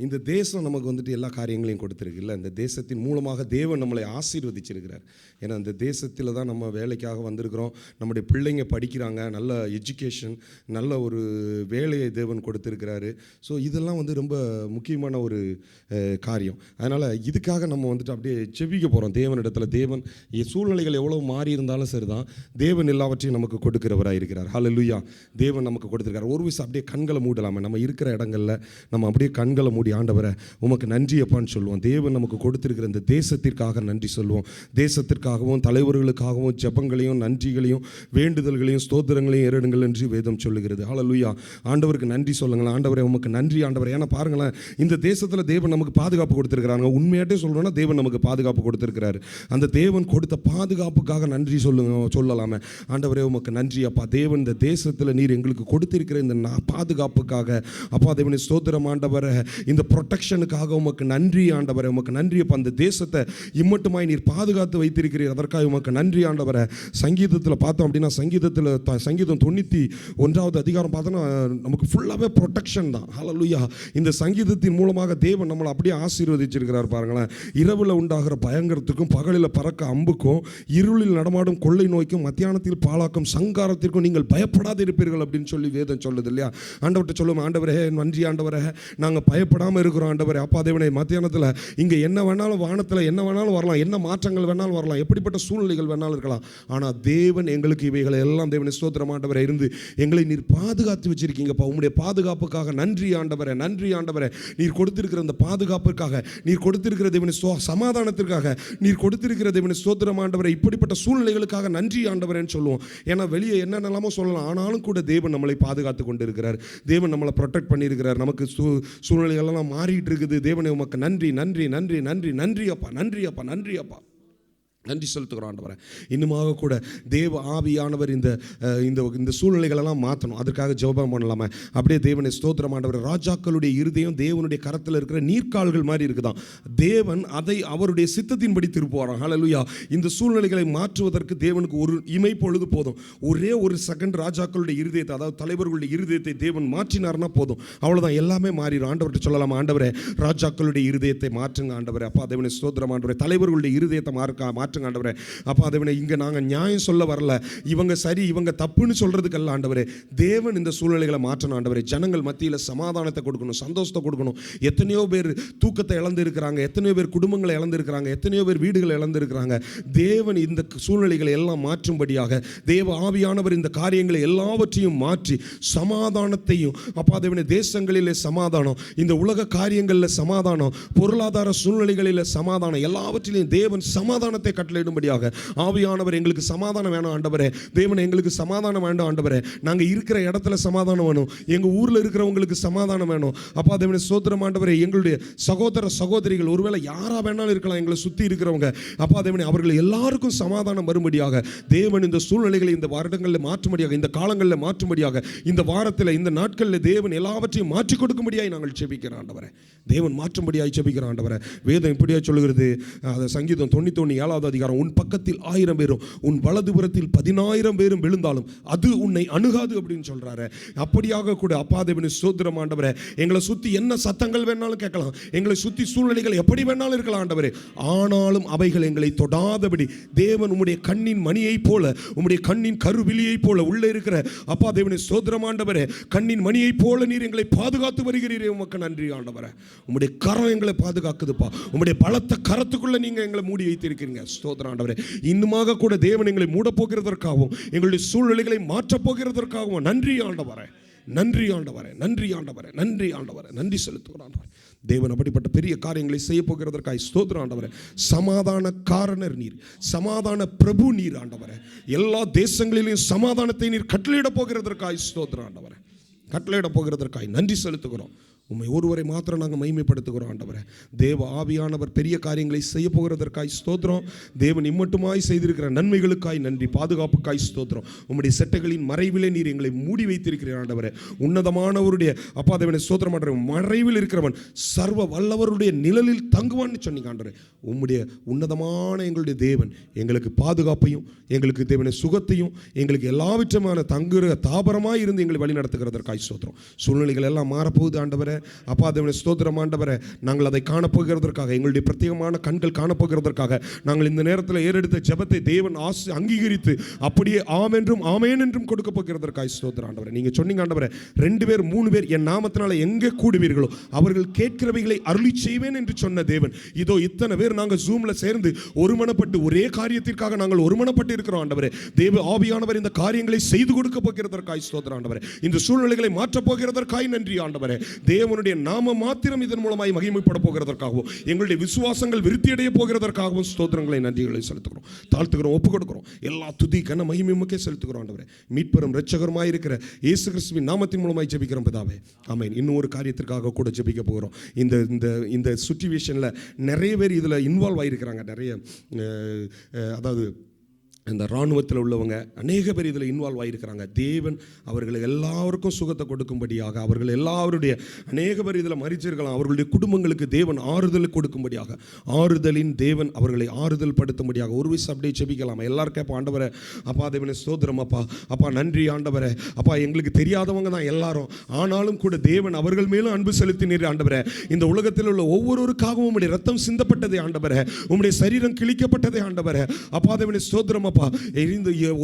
இந்த தேசம் நமக்கு வந்துட்டு எல்லா காரியங்களையும் கொடுத்துருக்கு இல்லை. இந்த தேசத்தின் மூலமாக தேவன் நம்மளை ஆசீர்வதிச்சிருக்கிறார். ஏன்னா இந்த தேசத்தில் தான் நம்ம வேலைக்காக வந்திருக்கிறோம். நம்முடைய பிள்ளைங்க படிக்கிறாங்க, நல்ல எஜுகேஷன், நல்ல ஒரு வேலையை தேவன் கொடுத்துருக்கிறாரு. ஸோ இதெல்லாம் வந்து ரொம்ப முக்கியமான ஒரு காரியம். அதனால் இதுக்காக நம்ம வந்துட்டு அப்படியே ஜெபிக்க போகிறோம் தேவனிடத்தில். தேவன் சூழ்நிலைகள் எவ்வளோ மாறி இருந்தாலும் சரி தான், தேவன் எல்லாவற்றையும் நமக்கு கொடுக்கிறவராக இருக்கிறார். ஹல்லேலூயா. தேவன் நமக்கு கொடுத்துருக்கார். ஒரு விஷயம் அப்படியே கண்களை மூடலாமே. நம்ம இருக்கிற இடங்களில் நம்ம அப்படியே கண்களை மூடி, ஆண்டவரை உமக்கு நன்றி அப்பான்னு சொல்லுவோம். தேவன் நமக்கு கொடுத்துருக்கிற இந்த தேசத்திற்காக நன்றி சொல்லுவோம். தேசத்திற்காகவும் தலைவர்களுக்காகவும் ஜெபங்களையும் நன்றிகளையும் வேண்டுதல்களையும் ஸ்தோத்திரங்களையும் ஏறிடுங்கள் என்று வேதம் சொல்லுகிறது. ஹல்லேலூயா. ஆண்டவருக்கு நன்றி சொல்லுங்கள். ஆண்டவரை உமக்கு நன்றி ஆண்டவரை. ஏன்னா பாருங்களேன், இந்த தேசத்தில் தேவன் நமக்கு பாதுகாப்பு கொடுத்துருக்கிறாங்க. உண்மையாட்டே சொல்கிறோன்னா தேவன் நமக்கு பாதுகாப்பு கொடுத்துருக்கிறாரு. அந்த தேவன் கொடுத்த பாதுகாப்புக்காக நன்றி சொல்லலாமே. ஆண்டவரே உமக்கு நன்றி அப்பா. தேவன் இந்த தேசத்தில் நீர் எங்களுக்கு கொடுத்திருக்கிற இந்த பாதுகாப்புக்காக அப்பா தேவனை ஸ்தோத்திரம் ஆண்டவரை. இந்த ப்ரொடெக்ஷனுக்காக உமக்கு நன்றி ஆண்டவரை. உமக்கு நன்றி அப்பா. அந்த தேசத்தை இம்மட்டுமாய் நீர் பாதுகாத்து வைத்திருக்கிறீர். அதற்காக உமக்கு நன்றி ஆண்டவரை. சங்கீதத்தில் பார்த்தோம் அப்படின்னா, சங்கீதம் 91 அதிகாரம் பார்த்தோன்னா நமக்கு ஃபுல்லாகவே ப்ரொடெக்ஷன் தான். ஹல்லேலூயா. இந்த சங்கீதத்தின் மூலமாக தேவன் நம்மளை அப்படியே ஆசீர்வதிச்சிருக்கிறார். பாருங்களேன், இரவில் உண்டாகிற பயங்கரத்துக்கும், பகலில் பறக்க அம்புக்கும், இருளில் நடமாடும் கொள்ளை நோய்க்கும், மத்தியானத்தில் பாழாக்கும் சங்காரத்திற்கும் நீங்கள் பயப்படாது இருப்பீர்கள் அப்படின்னு சொல்லி வேதம் சொல்லுது இல்லையா. ஆண்டவர்கிட்ட சொல்லுவோம், ஆண்டவரே நன்றி ஆண்டவரே, நாங்கள் பயப்படாமல் இருக்கிறோம் ஆண்டவரே. அப்பா தேவனை, மத்தியானத்தில் இங்கே என்ன வேணாலும், வானத்தில் என்ன வேணாலும் வரலாம், என்ன மாற்றங்கள் வேணாலும் வரலாம், எப்படிப்பட்ட சூழ்நிலைகள் வேணாலும் இருக்கலாம். ஆனால் தேவன் எங்களுக்கு இவைகளை எல்லாம் தேவனை ஸ்தோத்திரம் ஆண்டவரை இருந்து எங்களை நீர் பாதுகாத்து வச்சிருக்கீங்கப்பா. உங்களுடைய பாதுகாப்புக்காக நன்றி ஆண்டவரே. நன்றி ஆண்டவரே. நீர் கொடுத்திருக்கிற அந்த பாதுகாப்புக்காக, நீர் கொடுத்திருக்கிற தேவனை சமாதானத்திற்காக, நீர் கொடுத்திருக்கிற தேவனை ஸ்தோத்திரம் ஆண்டவரே. இப்படிப்பட்ட சூழ்நிலைகளுக்காக நன்றி ஆண்டவரேன்னு சொல்லுவோம். ஏன்னா வெளியே என்னென்னலாமோ சொல்லலாம், ஆனாலும் கூட தேவன் நம்மளை பாதுகாத்து கொண்டு இருக்கிறார். தேவன் நம்மளை ப்ரொடெக்ட் பண்ணியிருக்கிறார். நமக்கு சூழ்நிலைகளெல்லாம் மாறிட்டு இருக்குது. தேவனை உமக்கு நன்றி நன்றி நன்றி நன்றி நன்றி அப்பா. நன்றி அப்பா. நன்றி அப்பா. நன்றி செலுத்துகிறோம் ஆண்டவரை. இன்னுமாக கூட தேவ ஆவியானவர் இந்த சூழ்நிலைகளெல்லாம் மாற்றணும். அதற்காக ஜெபம் பண்ணலாமா? அப்படியே தேவனை ஸ்தோத்திரம் ஆண்டவர். ராஜாக்களுடைய இருதயம் தேவனுடைய கரத்தில் இருக்கிற நீர்க்கால்கள் மாதிரி இருக்குதான். தேவன் அதை அவருடைய சித்தத்தின்படி திருப்புவாராம். ஹல்லேலூயா. இந்த சூழ்நிலைகளை மாற்றுவதற்கு தேவனுக்கு ஒரு இமை பொழுது போதும். ஒரே ஒரு செகண்ட் ராஜாக்களுடைய இருதயத்தை, அதாவது தலைவர்களுடைய இருதயத்தை தேவன் மாற்றினார்னா போதும், அவ்வளோதான், எல்லாமே மாறிடும். ஆண்டவர்கிட்ட சொல்லலாமா, ஆண்டவரே ராஜாக்களுடைய இருதயத்தை மாற்றுங்க ஆண்டவரே. அப்பா தேவனை ஸ்தோத்திரம் ஆண்டவரே. தலைவர்களுடைய இருதயத்தை மாற்ற மாற்றுங்க ஆண்டவரே. அப்போ அதை இங்கே நாங்கள் நியாயம் சொல்ல வரல, இவங்க சரி இவங்க தப்புன்னு சொல்கிறதுக்கல்ல ஆண்டவரே. தேவன் இந்த சூழ்நிலைகளை மாற்றணும் ஆண்டவரே. ஜனங்கள் மத்தியில் சமாதானத்தை கொடுக்கணும், சந்தோஷத்தை கொடுக்கணும். எத்தனையோ பேர் தூக்கத்தை இழந்து இருக்கிறாங்க, எத்தனையோ பேர் குடும்பங்களை இழந்திருக்கிறாங்க, எத்தனையோ பேர் வீடுகளை இழந்திருக்கிறாங்க. தேவன் இந்த சூழ்நிலைகளை எல்லாம் மாற்றும்படியாக தேவ ஆவியானவர் இந்த காரியங்களை எல்லாவற்றையும் மாற்றி சமாதானத்தையும், அப்பா தேவனே, தேசங்களிலே சமாதானம், இந்த உலக காரியங்களில் சமாதானம், பொருளாதார சூழ்நிலைகளில் சமாதானம், எல்லாவற்றிலையும் தேவன் சமாதானத்தை கட்டளையிடும்படியாக ஆவியானவர் எங்களுக்கு சமாதானம் வேணும் ஆண்டவரே. தேவன் எங்களுக்கு சமாதானம் வேண்டாம் ஆண்டவரே. நாங்கள் இருக்கிற இடத்துல சமாதானம் வேணும், எங்கள் ஊரில் இருக்கிறவங்களுக்கு சமாதானம் வேணும். அப்பா தேவனே ஸ்தோத்திரம் ஆண்டவரே. எங்களுடைய சகோதர சகோதரிகள் ஒருவேளை யாரா வேணாலும் இருக்கலாம், எங்களை சுற்றி இருக்கிறவங்க, அப்பா தேவனே, அவர்கள் எல்லாருக்கும் சமாதானம் வரும்படியாக தேவன் இந்த சூழ்நிலைகளை இந்த வருடங்களில் மாற்றும்படியாக, இந்த காலங்களில் மாற்றும்படியாக, இந்த வாரத்தில் இந்த நாட்களில் தேவன் எல்லாவற்றையும் மாற்றி கொடுக்கும்படியாக நாங்கள் செபிக்கிறோம் ஆண்டவரே. தேவன் மாற்றும்படியாக செபிக்கிறோம் ஆண்டவரே. வேதம் இப்படியா சொல்லுகிறது, சங்கீதம் 91 அதிகாரம், உன் பக்கத்தில் 1000 பேரும் உன் வலதுபுறத்தில் 10,000 பேரும் விழுந்தாலும் அது உன்னை அணுகாது அப்படின்னு சொல்றாரு. அப்படியாக கூட அப்பா தேவனே ஸ்தோத்திரம் ஆண்டவரே. எங்களை சுற்றி என்ன சத்தங்கள் வேணாலும் கேட்கலாம், எங்களை சுற்றி சூழ்நிலைகள் எப்படி வேணாலும் இருக்கலாம் ஆண்டவரே, ஆனாலும் அவைகள் எங்களை தொடாதபடி தேவன் உம்முடைய கண்ணின் மணியை போல, உம்முடைய கண்ணின் கருவிலியை போல உள்ளே இருக்கிற அப்பா தேவனே ஸ்தோத்திரம் ஆண்டவரே, கண்ணின் மணியை போல நீர் எங்களை பாதுகாத்து வருகிறீரே. உமக்கு நன்றி ஆண்டவரே. உம்முடைய கரம் எங்களை பாதுகாக்குதுப்பா. உம்முடைய பலத்த கரத்துக்குள்ள நீங்க எங்களை மூடி வைத்திருக்கிறீங்க. ஸ்தோத்திரம் ஆண்டவரே. இன்னுமாக கூட தேவன் எங்களை மூட போகிறதற்காகவும் எங்களுடைய சூழ்நிலைகளை மாற்றப் போகிறதற்காகவும் நன்றி ஆண்டவரே, நன்றி ஆண்டவரே, நன்றி ஆண்டவரே, நன்றி ஆண்டவரே, நன்றி செலுத்துகிறோம் ஆண்டவரே. தேவன் அப்படிப்பட்ட பெரிய காரியங்களை செய்ய போகிறதற்காக ஸ்தோத்திரம் ஆண்டவரே. சமாதான காரணர் நீர், சமாதான பிரபு நீர் ஆண்டவரே. எல்லா தேசங்களிலும் சமாதானத்தை நீர் கட்டளையிட போகிறதற்காக ஸ்தோத்திரம் ஆண்டவரே. கட்டளையிட போகிறதற்காக நன்றி செலுத்துகிறோம். உம்மை ஒருவரை மாத்திரம் நாங்கள் மகிமைப்படுத்துகிறோம் ஆண்டவரே. தேவ ஆவியானவர் பெரிய காரியங்களை செய்ய போகிறதற்காய் ஸ்தோத்திரம். தேவன் இம்மட்டுமாய் செய்திருக்கிற நன்மைகளுக்காய் நன்றி, பாதுகாப்புக்காய் ஸ்தோத்திரம். உம்முடைய செட்டைகளின் மறைவிலே நீர் எங்களை மூடி வைத்திருக்கிறீர் ஆண்டவரே. உன்னதமானவருடைய அப்பா தேவனை ஸ்தோத்திரம் ஆண்டவரே. மறைவில் இருக்கிறவன் சர்வ வல்லவருடைய நிழலில் தங்குவான்னு சொன்னீங்க ஆண்டவரே. உம்முடைய உன்னதமான எங்களுடைய தேவன் எங்களுக்கு பாதுகாப்பையும், எங்களுக்கு தேவனை சுகத்தையும், எங்களுக்கு எல்லாவற்றுமான தங்குற தாபரமாய் இருந்து எங்களை வழி நடத்துகிறதற்காய் ஸ்தோத்திரம். சூழ்நிலைகள் எல்லாம் மாறப்போகுது ஆண்டவரே. அப்பா தேவனே ஸ்தோத்திரம் ஆண்டவரே. நாங்கள் அதை காணப்போகிறதற்காக, எங்களுடைய பிரத்யேகமான கண்கள் காணப்போகிறதற்காக நாங்கள் இந்த நேரத்தில் ஏறெடுத்த ஜெபத்தை தேவன் அங்கீகரித்து அப்படியே ஆமென்றும் ஆமேன் என்றும் கொடுக்க போகிறதற்காக ஸ்தோத்திரம் ஆண்டவரே. நீங்க சொன்னீங்க ஆண்டவரே, 2 பேர் 3 பேர் என் நாமத்தினால எங்கே கூடுவீர்களோ அவர்கள் கேட்கிறவைகளை அருளி செய்வேன் என்று சொன்ன தேவன், இதோ இத்தனை பேர் நாங்கள் ஜூம்ல சேர்ந்து ஒருமனப்பட்டு ஒரே காரியத்திற்காக நாங்கள் ஒருமனப்பட்டு இருக்கிறோம் ஆண்டவரே. தேவ ஆவியானவர் இந்த காரியங்களை செய்து கொடுக்க போகிறதற்காக ஸ்தோத்திரம் ஆண்டவரே. இந்த சூழ்நிலைகளை மாற்றப் போகிறதற்காக நன்றி ஆண்டவரே. தேவனுடைய நாம மாத்திரம் இதன் மூலமாய் மகிமைப்பட போகிறதற்காகவும், எங்களுடைய விசுவாசங்கள் விருத்தியடைய போகிறதற்காகவும் ஸ்தோத்திரங்களை நன்றிகளை செலுத்துகிறோம், தாழ்த்துகிறோம், ஒப்புக் கொடுக்கிறோம். எல்லா துதி கன மகிமையுமே செலுத்துகிறோம் ஆண்டவரே. மீட்பெரும் இரட்சகருமாய் இருக்கிற இயேசு கிறிஸ்துவின் நாமத்தின் மூலமாய் ஜெபிக்கிறோம் பிதாவே, ஆமென். இன்னும் ஒரு காரியத்திற்காக கூட ஜெபிக்க போகிறோம். இந்த சிச்சுவேஷனில் நிறைய பேர் இதில் இன்வால்வ் ஆகியிருக்கிறாங்க. நிறைய அதாவது இந்த இராணுவத்தில் உள்ளவங்க அநேக பேர் இதில் இன்வால்வ் ஆகியிருக்கிறாங்க. தேவன் அவர்கள் எல்லாருக்கும் சுகத்தை கொடுக்கும்படியாக, அவர்கள் எல்லாருடைய அநேக பேர் இதில் மரிச்சிருக்கலாம், அவர்களுடைய குடும்பங்களுக்கு தேவன் ஆறுதல் கொடுக்கும்படியாக, ஆறுதலின் தேவன் அவர்களை ஆறுதல் படுத்தும்படியாக ஒரு விஷயம் அப்படியே செபிக்கலாம். எல்லாரும் கேட்போம், ஆண்டவரே அப்பா தேவனே ஸ்தோத்திரம் அப்பா, அப்பா நன்றி ஆண்டவரே. அப்பா எங்களுக்கு தெரியாதவங்க தான் எல்லாரும், ஆனாலும் கூட தேவன் அவர்கள் மேலும் அன்பு செலுத்தினீர் ஆண்டவரே. இந்த உலகத்தில் உள்ள ஒவ்வொருவருக்காகவும் உம்முடைய ரத்தம் சிந்தப்பட்டதே ஆண்டவரே, உம்முடைய சரீரம் கிழிக்கப்பட்டதே ஆண்டவரே. அப்பா தேவனே ஸ்தோத்திரம்.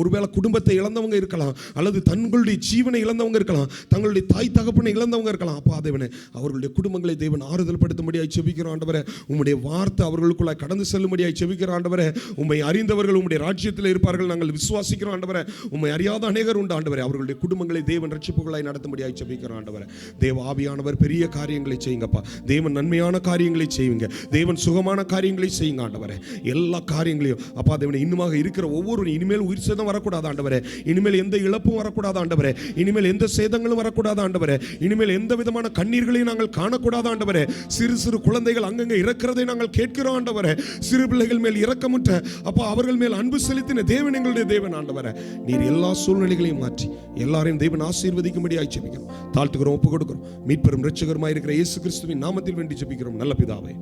ஒருவேளை குடும்பத்தை இழந்தவங்க இருக்கலாம், அல்லது தங்களுடைய ஜீவனை இழந்தவங்க இருக்கலாம், தங்களுடைய தாய் தகப்பனை இழந்தவங்க இருக்கலாம். அப்பா தேவனே அவர்களுடைய குடும்பங்களை தேவன் ஆறுதல் படுத்தும்படியாய் செபிக்கிறோம் ஆண்டவரே. உம்முடைய வார்த்தை அவர்களுக்குள்ளாய் கடந்து செல்லும்படியாய் செபிக்கிறோம் ஆண்டவரே. உம்மை அறிந்தவர்கள் உம்முடைய ராஜ்யத்தில் இருப்பார்கள், நாங்கள் விசுவாசிக்கிறோம் ஆண்டவரே. உம்மை அறியாத அநேகர் உண்டு ஆண்டவரே. அவர்களுடைய குடும்பங்களை தேவன் ரட்சிப்புகளாய் நடத்தும்படியாய் செபிக்கிறோம் ஆண்டவரே. தேவ ஆவியானவர் பெரிய காரியங்களை செய்யுங்கப்பா. தேவன் நன்மையான காரியங்களை செய்யுங்க. தேவன் சுகமான காரியங்களை செய்யுங்க ஆண்டவரே. எல்லா காரியங்களையும் அப்பா தேவனே இன்னுமாக இருக்கிற ஒவ்வொரு இனிமேல் உயிர் சேதம் வரக்கூடாது ஆண்டவரே. இனிமேல் எந்த இழப்பும் வரக்கூடாது ஆண்டவரே. இனிமேல் எந்த சேதங்களும் வரக்கூடாது ஆண்டவரே. இனிமேல் எந்த விதமான கண்ணீர்களையும் நாங்கள் காணக்கூடாது ஆண்டவரே. சிறு சிறு குழந்தைகள் அங்கங்கே இறக்கிறதை நாங்கள் கேட்கிறோம் ஆண்டவரே. சிறு பிள்ளைகள் மேல் இரக்கமுற்ற அப்பா அவர்கள் மேல் அன்பு செலுத்தின தேவன் எங்களுடைய தேவன் ஆண்டவரே. நீர் எல்லா சூழ்நிலைகளையும் மாற்றி எல்லாரையும் தேவன் ஆசீர்வதிக்கும்படியாய் ஜெபிக்கிறோம், தாழ்த்துகிறோம், ஒப்புக் கொடுக்கிறோம். மீட்பெரும் இரட்சகருமாய் இருக்கிற இயேசு கிறிஸ்துவின் நாமத்தில் வேண்டி ஜெபிக்கிறோம் நல்ல பிதாவே,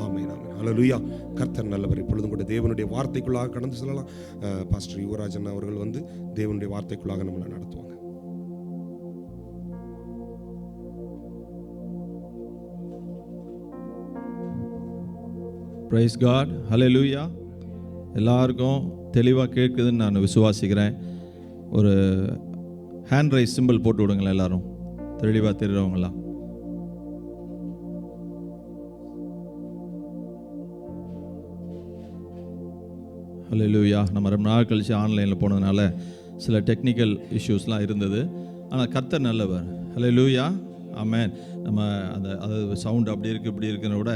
ஆமென், ஆமென். ஹல்லேலூயா. கர்த்தர் நல்லவர். இப்பொழுதும் கூட தேவனுடைய வார்த்தைக்குள்ளாக கடந்து செல்லலாம். பாஸ்டர் யுவராஜன் அவர்கள் வந்து தேவனுடைய வார்த்தைக்குள்ளாக நம்மளை நடத்துவாங்க. Praise God. Hallelujah. எல்லாருக்கும் தெளிவாக கேட்குதுன்னு நான் விசுவாசிக்கிறேன். ஒரு ஹேண்ட் ரைஸ் சிம்பிள் போட்டு விடுங்களேன் எல்லாரும், தெளிவாக தெரிகிறவங்களா. ஹல்லேலூயா. நம்ம ரொம்ப நாள் கழிச்சு ஆன்லைனில் போனதுனால சில டெக்னிக்கல் இஷ்யூஸ்லாம் இருந்தது. ஆனால் கர்த்தர் நல்லவர். ஹல்லேலூயா. ஆமென். நம்ம அதாவது சவுண்ட் அப்படி இருக்குது இப்படி இருக்குன்னு விட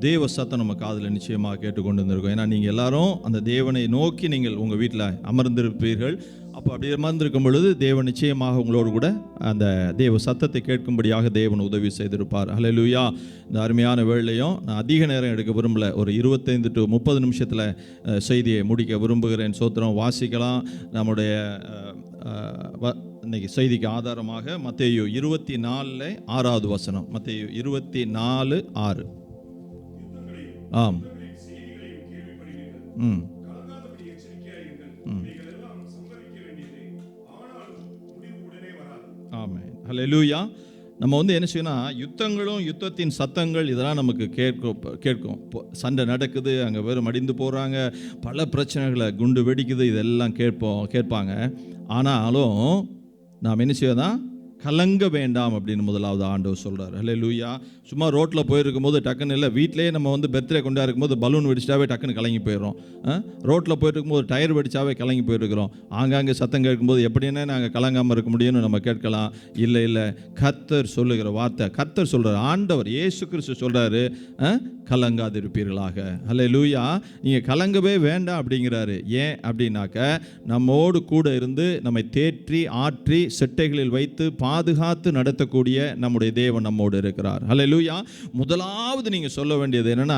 தேவ சத்தம் நம்ம காதில் நிச்சயமாக கேட்டுக்கொண்டு வந்திருக்கோம். ஏன்னா நீங்கள் எல்லாரும் அந்த தேவனை நோக்கி நீங்கள் உங்கள் வீட்டில் அமர்ந்திருப்பீர்கள். அப்போ அப்படி அமர்ந்திருக்கும் பொழுது தேவன் நிச்சயமாக உங்களோடு கூட அந்த தேவ சத்தத்தை கேட்கும்படியாக தேவன் உதவி செய்திருப்பார். ஹல்லேலூயா. இந்த அருமையான வேளையும் நான் அதிக நேரம் எடுக்க விரும்பலை. ஒரு 25 to 30 நிமிஷத்தில் செய்தியை முடிக்க விரும்புகிறேன். சோத்திரம். வாசிக்கலாம். நம்முடைய இன்னைக்கு செய்திக்கு ஆதாரமாக மத்தேயு 24:6 வசனம். மத்தேயு 24:6. ஆம். ஆமென். ஹல்லேலூயா. நம்ம என்ன செய்யணும், யுத்தங்களும் யுத்தத்தின் சத்தங்கள் இதெல்லாம் நமக்கு கேட்கும். சண்டை நடக்குது, அங்கே வெறும் மடிந்து போகிறாங்க, பல பிரச்சனைகளை, குண்டு வெடிக்குது, இதெல்லாம் கேட்பாங்க. ஆனாலும் நாம் என்ன செய்யதான், கலங்க வேண்டாம் அப்படின்னு முதலாவது ஆண்டவர் சொல்கிறார். ஹல்லேலூயா. சும்மா ரோட்டில் போயிருக்கும் போது டக்குன்னு இல்லை, வீட்டிலேயே நம்ம பர்த்டே கொண்டா இருக்கும்போது பலூன் வெடிச்சிட்டாவே டக்குன்னு கலங்கி போயிடுறோம். ரோட்டில் போயிட்டு இருக்கும்போது டயர் வெடிச்சாவே கலங்கி போயிருக்கிறோம். ஆங்காங்கே சத்தம் கேட்கும்போது எப்படின்னா நாங்கள் கலங்காமல் இருக்க முடியும்னு நம்ம கேட்கலாம். இல்லை, கர்த்தர் சொல்லுகிற வார்த்தை, கர்த்தர் சொல்கிறார், ஆண்டவர் இயேசு கிறிஸ்து சொல்கிறாரு, கலங்காதிருப்பீர்களாக. ஹல்லேலூயா. நீங்கள் கலங்கவே வேண்டாம் அப்படிங்கிறாரு. ஏன் அப்படின்னாக்க நம்மோடு கூட இருந்து நம்மை தேற்றி ஆற்றி செட்டைகளில் வைத்து பாதுகாத்து நடத்தக்கூடிய நம்முடைய தேவன் நம்மோடு இருக்கிறார். ஹல்லேலூயா. முதலாவது நீங்கள் சொல்ல வேண்டியது என்னன்னா,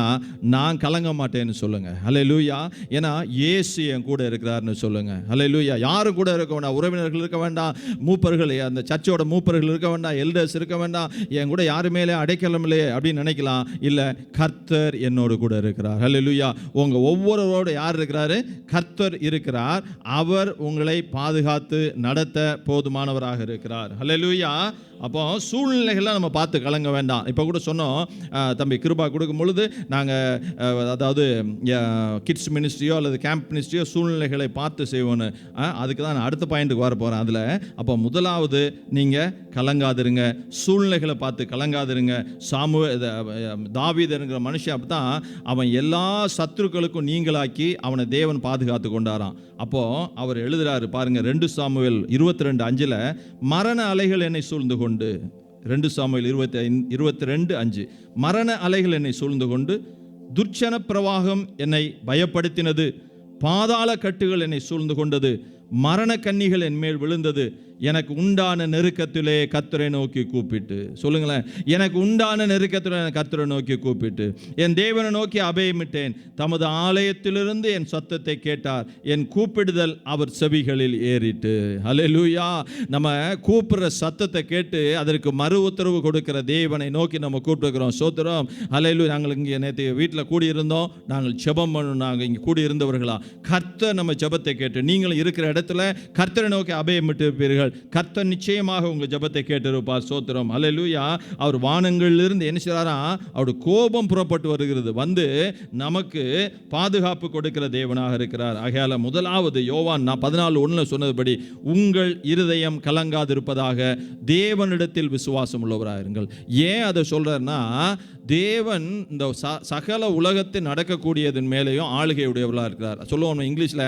நான் கலங்க மாட்டேன்னு சொல்லுங்க. ஹல்லேலூயா. ஏன்னா இயேசு என் கூட இருக்கிறார்னு சொல்லுங்க. ஹல்லேலூயா. யாரும் கூட இருக்க வேண்டாம், உறவினர்கள் இருக்க வேண்டாம், மூப்பர்கள், அந்த சர்ச்சோட மூப்பர்கள் இருக்க வேண்டாம், எல்டர்ஸ் இருக்க வேண்டாம், என் கூட யாரு மேலே அடைக்கலம் இல்லையே அப்படின்னு நினைக்கலாம். இல்லை, கர்த்தர் என்னோடு கூட இருக்கிறார். ஹல்லேலூயா. உங்க ஒவ்வொருவரோடு யார் இருக்கிறாரு? கர்த்தர் இருக்கிறார். அவர் உங்களை பாதுகாத்து நடத்த போதுமானவராக இருக்கிறார். ஹல்லேலூயா. அப்போ சூழ்நிலைகள்லாம் நம்ம பார்த்து கலங்க வேண்டாம். இப்போ கூட சொன்னோம், தம்பி கிருபா கொடுக்கும் பொழுது நாங்கள் அதாவது கிட்ஸ் மினிஸ்ட்ரியோ அல்லது கேம்ப் மினிஸ்ட்ரியோ சூழ்நிலைகளை பார்த்து செய்வோன்னு. அதுக்கு தான் நான் அடுத்த பாயிண்ட்டுக்கு வர போகிறேன். அதில் அப்போ முதலாவது நீங்கள் கலங்காதிருங்க, சூழ்நிலைகளை பார்த்து கலங்காதிருங்க. தாவீதுங்கிற மனுஷன் அப்போ தான் அவன் எல்லா சத்துருக்களுக்கும் நீங்களாக்கி அவனை தேவன் பாதுகாத்து கொண்டாராம். அப்போது அவர் எழுதுகிறாரு பாருங்க, 2 சாமுவேல் 22:5 மரண அலைகள் என்னை சூழ்ந்து கொண்டு, 2 சாமுவேல் 22:5 மரண அலைகள் என்னை சூழ்ந்து கொண்டு, துர்ச்சன பிரவாகம் என்னை பயப்படுத்தினது, பாதாள கட்டுகள் என்னை சூழ்ந்து கொண்டது, மரண கன்னிகள் என் மேல் விழுந்தது, எனக்கு உண்டான நெருக்கத்திலே கர்த்தரை நோக்கி கூப்பிட்டு. சொல்லுங்களேன், எனக்கு உண்டான நெருக்கத்திலே கர்த்தரை நோக்கி கூப்பிட்டு என் தேவனை நோக்கி அபயமிட்டேன். தமது ஆலயத்திலிருந்து என் சத்தத்தை கேட்டார், என் கூப்பிடுதல் அவர் செவிகளில் ஏறிட்டு. ஹல்லேலூயா. நம்ம கூப்பிடுற சத்தத்தை கேட்டு அதற்கு மறு உத்தரவு கொடுக்கிற தேவனை நோக்கி நம்ம கூப்பிட்டுக்கிறோம். சோத்திரம். ஹல்லேலூயா. நாங்கள் இங்கே நேற்று வீட்டில் கூடியிருந்தோம், நாங்கள் ஜெபம் பண்ணணும். நாங்கள் இங்கே கூடியிருந்தவர்களா, கர்த்தர் நம்ம ஜெபத்தை கேட்டு, நீங்களும் இருக்கிற இடத்துல கர்த்தரை நோக்கி அபயமிட்டு இருப்பீர்கள். கர்த்தர் நிச்சயமாக உங்கள் ஜெபத்தை கேட்டிருப்பார். சோத்திரம். ஹல்லேலூயா. அவர் வானங்களிலிருந்து என்ன செய்றாரா, அவருடைய கோபம் புறப்பட்டு வருகிறது, வந்து நமக்கு பாதுகாப்பு கொடுக்கிற தேவனாக இருக்கிறார். ஆகையால முதலாவது யோவான் 14:1 சொன்னதுபடி உங்கள் இருதயம் கலங்காதிருப்பதாக தேவனிடத்தில் விசுவாசம் உள்ளவராக இருங்கள். ஏன் அதை சொல்றாருன்னா, தேவன் இந்த சகல உலகத்தில் நடக்கக்கூடியதன் மேலேயும் ஆளுகை உடையவர்களாக இருக்கிறார். சொல்லுவோம் இங்கிலீஷில்,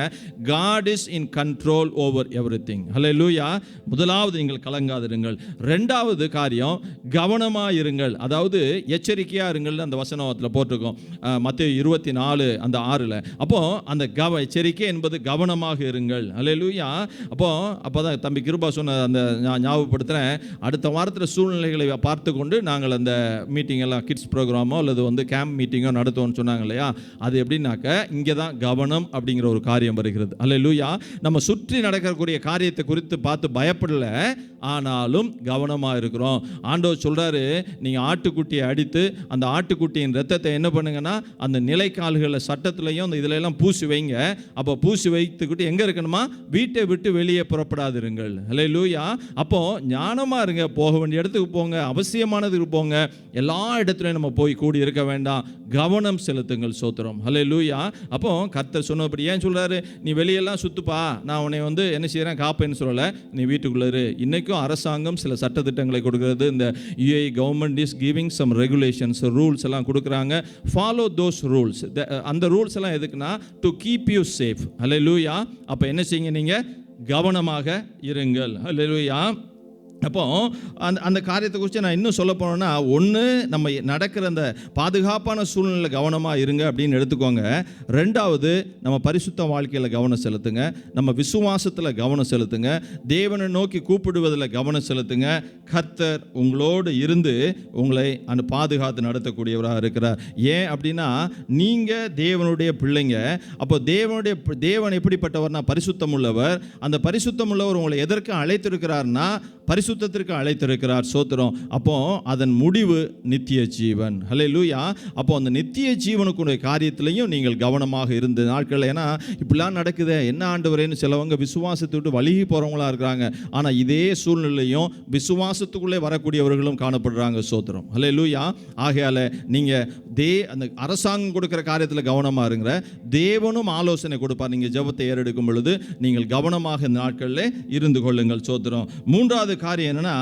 God is in control over everything. Hallelujah. முதலாவது நீங்கள் கலங்காதிருங்கள். ரெண்டாவது காரியம், கவனமாக இருங்கள். அதாவது எச்சரிக்கையாக இருங்கள். அந்த வசனத்தில் போட்டிருக்கோம், மத்தேயு 24:6. அப்போ அந்த எச்சரிக்கை என்பது கவனமாக இருங்கள். ஹல்லேலூயா. அப்போதான் தம்பி கிருபா சொன்ன அந்த ஞாபகப்படுத்துகிறேன். அடுத்த வாரத்தில் சூழ்நிலைகளை பார்த்து கொண்டு நாங்கள் அந்த மீட்டிங் எல்லாம் கிட்ஸ் ப்ரோக்ராமோ அல்லது கேம்ப் மீட்டிங்கோ நடத்துவோம்னு சொன்னாங்க இல்லையா. அது எப்படின்னாக்க, இங்கே தான் கவனம் அப்படிங்கிற ஒரு காரியம் வருகிறது. ஹல்லேலூயா. நம்ம சுற்றி நடக்கக்கூடிய காரியத்தை குறித்து பார்த்து பயப்படல, ஆனாலும் கவனமாக இருக்கிறோம். ஆண்டவர் சொல்கிறாரு, நீங்கள் ஆட்டுக்குட்டியை அடித்து அந்த ஆட்டுக்குட்டியின் ரத்தத்தை என்ன பண்ணுங்கன்னா அந்த நிலைக்கால்களில் சட்டத்துலையும் அந்த இதிலெல்லாம் பூசி வைங்க. அப்போ பூசி வைத்துக்கிட்டு எங்கே இருக்கணுமா? வீட்டை விட்டு வெளியே புறப்படாதிருங்கள். ஹல்லேலூயா. அப்போ ஞானமாக இருங்க, போக வேண்டிய இடத்துக்கு போங்க, அவசியமானதுக்கு போங்க, எல்லா இடத்துலையும் நம்ம போய் கூடி இருக்க வேண்டாம், கவனம் செலுத்துங்கள். சோத்திரம். ஹல்லேலூயா. அப்போ கர்த்தர் சொன்னபடி ஏன் சொல்கிறாரு, நீ வெளியெல்லாம் சுத்துப்பா, நான் உன்னை என்ன செய்கிறேன், காப்பேன்னு சொல்லலை, நீ வீட்டுக்குள்ளே இரு. இன்றைக்கும் அரசாங்கம் சில சட்டத்திட்டங்களை கொடுக்குறது. இந்த UAE government is giving some regulations, rules எல்லாம் கொடுக்குறாங்க. Follow those rules. அந்த ரூல்ஸ் எல்லாம் எதுக்குன்னா to keep you safe. Hallelujah. அப்போ என்ன செய்யுங்க, நீங்கள் கவனமாக இருங்கள். ஹல்லேலூயா. அப்போ அந்த காரியத்தை குறித்து நான் இன்னும் சொல்ல போனோன்னா, ஒன்று நம்ம நடக்கிற அந்த பாதுகாப்பான சூழ்நிலை கவனமாக இருங்க அப்படின்னு எடுத்துக்கோங்க. ரெண்டாவது, நம்ம பரிசுத்த வாழ்க்கையில் கவனம் செலுத்துங்க, நம்ம விசுவாசத்தில் கவனம் செலுத்துங்க, தேவனை நோக்கி கூப்பிடுவதில் கவனம் செலுத்துங்க. கர்த்தர் உங்களோடு இருந்து உங்களை அந்த பாதுகாத்து நடத்தக்கூடியவராக இருக்கிறார். ஏன் அப்படின்னா, நீங்கள் தேவனுடைய பிள்ளைங்க. அப்போ தேவன் எப்படிப்பட்டவர்னா பரிசுத்தம் உள்ளவர். அந்த பரிசுத்தம் உள்ளவர் உங்களை எதற்கு அழைத்திருக்கிறார்னா பரிசுத்தத்திற்கு அழைத்திருக்கிறார். சோத்திரம். அப்போ அதன் முடிவு நித்திய ஜீவன். ஹல்லேலூயா. அப்போ அந்த நித்திய ஜீவனுக்குடைய காரியத்திலையும் நீங்கள் கவனமாக இருந்த நாட்கள். ஏன்னா இப்படிலாம் நடக்குது, என்ன ஆண்டவரேன்னு சிலவங்க விசுவாசத்தை விட்டு வழுகி போகிறவங்களா இருக்கிறாங்க. ஆனால் இதே சூழ்நிலையும் விசுவாசத்துக்குள்ளே வரக்கூடியவர்களும் காணப்படுறாங்க. சோத்திரம். ஹல்லேலூயா. ஆகையால் நீங்கள் அந்த அரசாங்கம் கொடுக்குற காரியத்தில் கவனமாக இருங்க. தேவனும் ஆலோசனை கொடுப்பார். நீங்கள் ஜெபத்தை ஏறெடுக்கும் பொழுது நீங்கள் கவனமாக இந்த நாட்களில் இருந்து கொள்ளுங்கள். சோத்திரம். மூன்றாவது காரியம் என்னன்னா,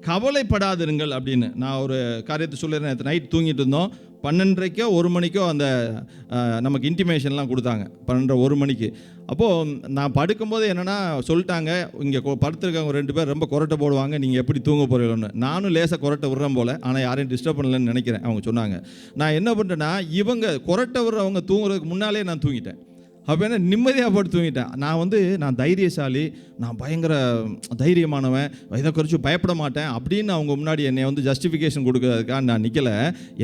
கவலைப்படாதிருங்கள் அப்படின்னு நான் ஒரு காரியத்தை சொல்லிடுறேன். நேற்று நைட் தூங்கிட்டு இருந்தோம். 12:30 1 மணிக்கோ அந்த நமக்கு இன்டிமேஷன்லாம் கொடுத்தாங்க. 12 1 மணிக்கு. அப்போது நான் படுக்கும்போது என்னென்னா சொல்லிட்டாங்க, இங்கே படுத்துருக்கவங்க 2 பேர் ரொம்ப கொரட்டை போடுவாங்க, நீங்கள் எப்படி தூங்க போகிறீங்கன்னு. நானும் லேசாக கொரட்டை விடுறேன் போல், ஆனால் யாரையும் டிஸ்டர்ப் பண்ணலன்னு நினைக்கிறேன். அவங்க சொன்னாங்க. நான் என்ன பண்ணுறேன்னா, இவங்க கொரட்டை விடுறவங்க தூங்குறதுக்கு முன்னாலே நான் தூங்கிட்டேன். அப்போ என்ன நிம்மதியாக போட்டு தூங்கிட்டேன். நான் தைரியசாலி, நான் பயங்கர தைரியமானவன், இதை குறித்து பயப்பட மாட்டேன் அப்படின்னு அவங்க முன்னாடி என்னை ஜஸ்டிஃபிகேஷன் கொடுக்கறதுக்காக நான் நிற்கலை.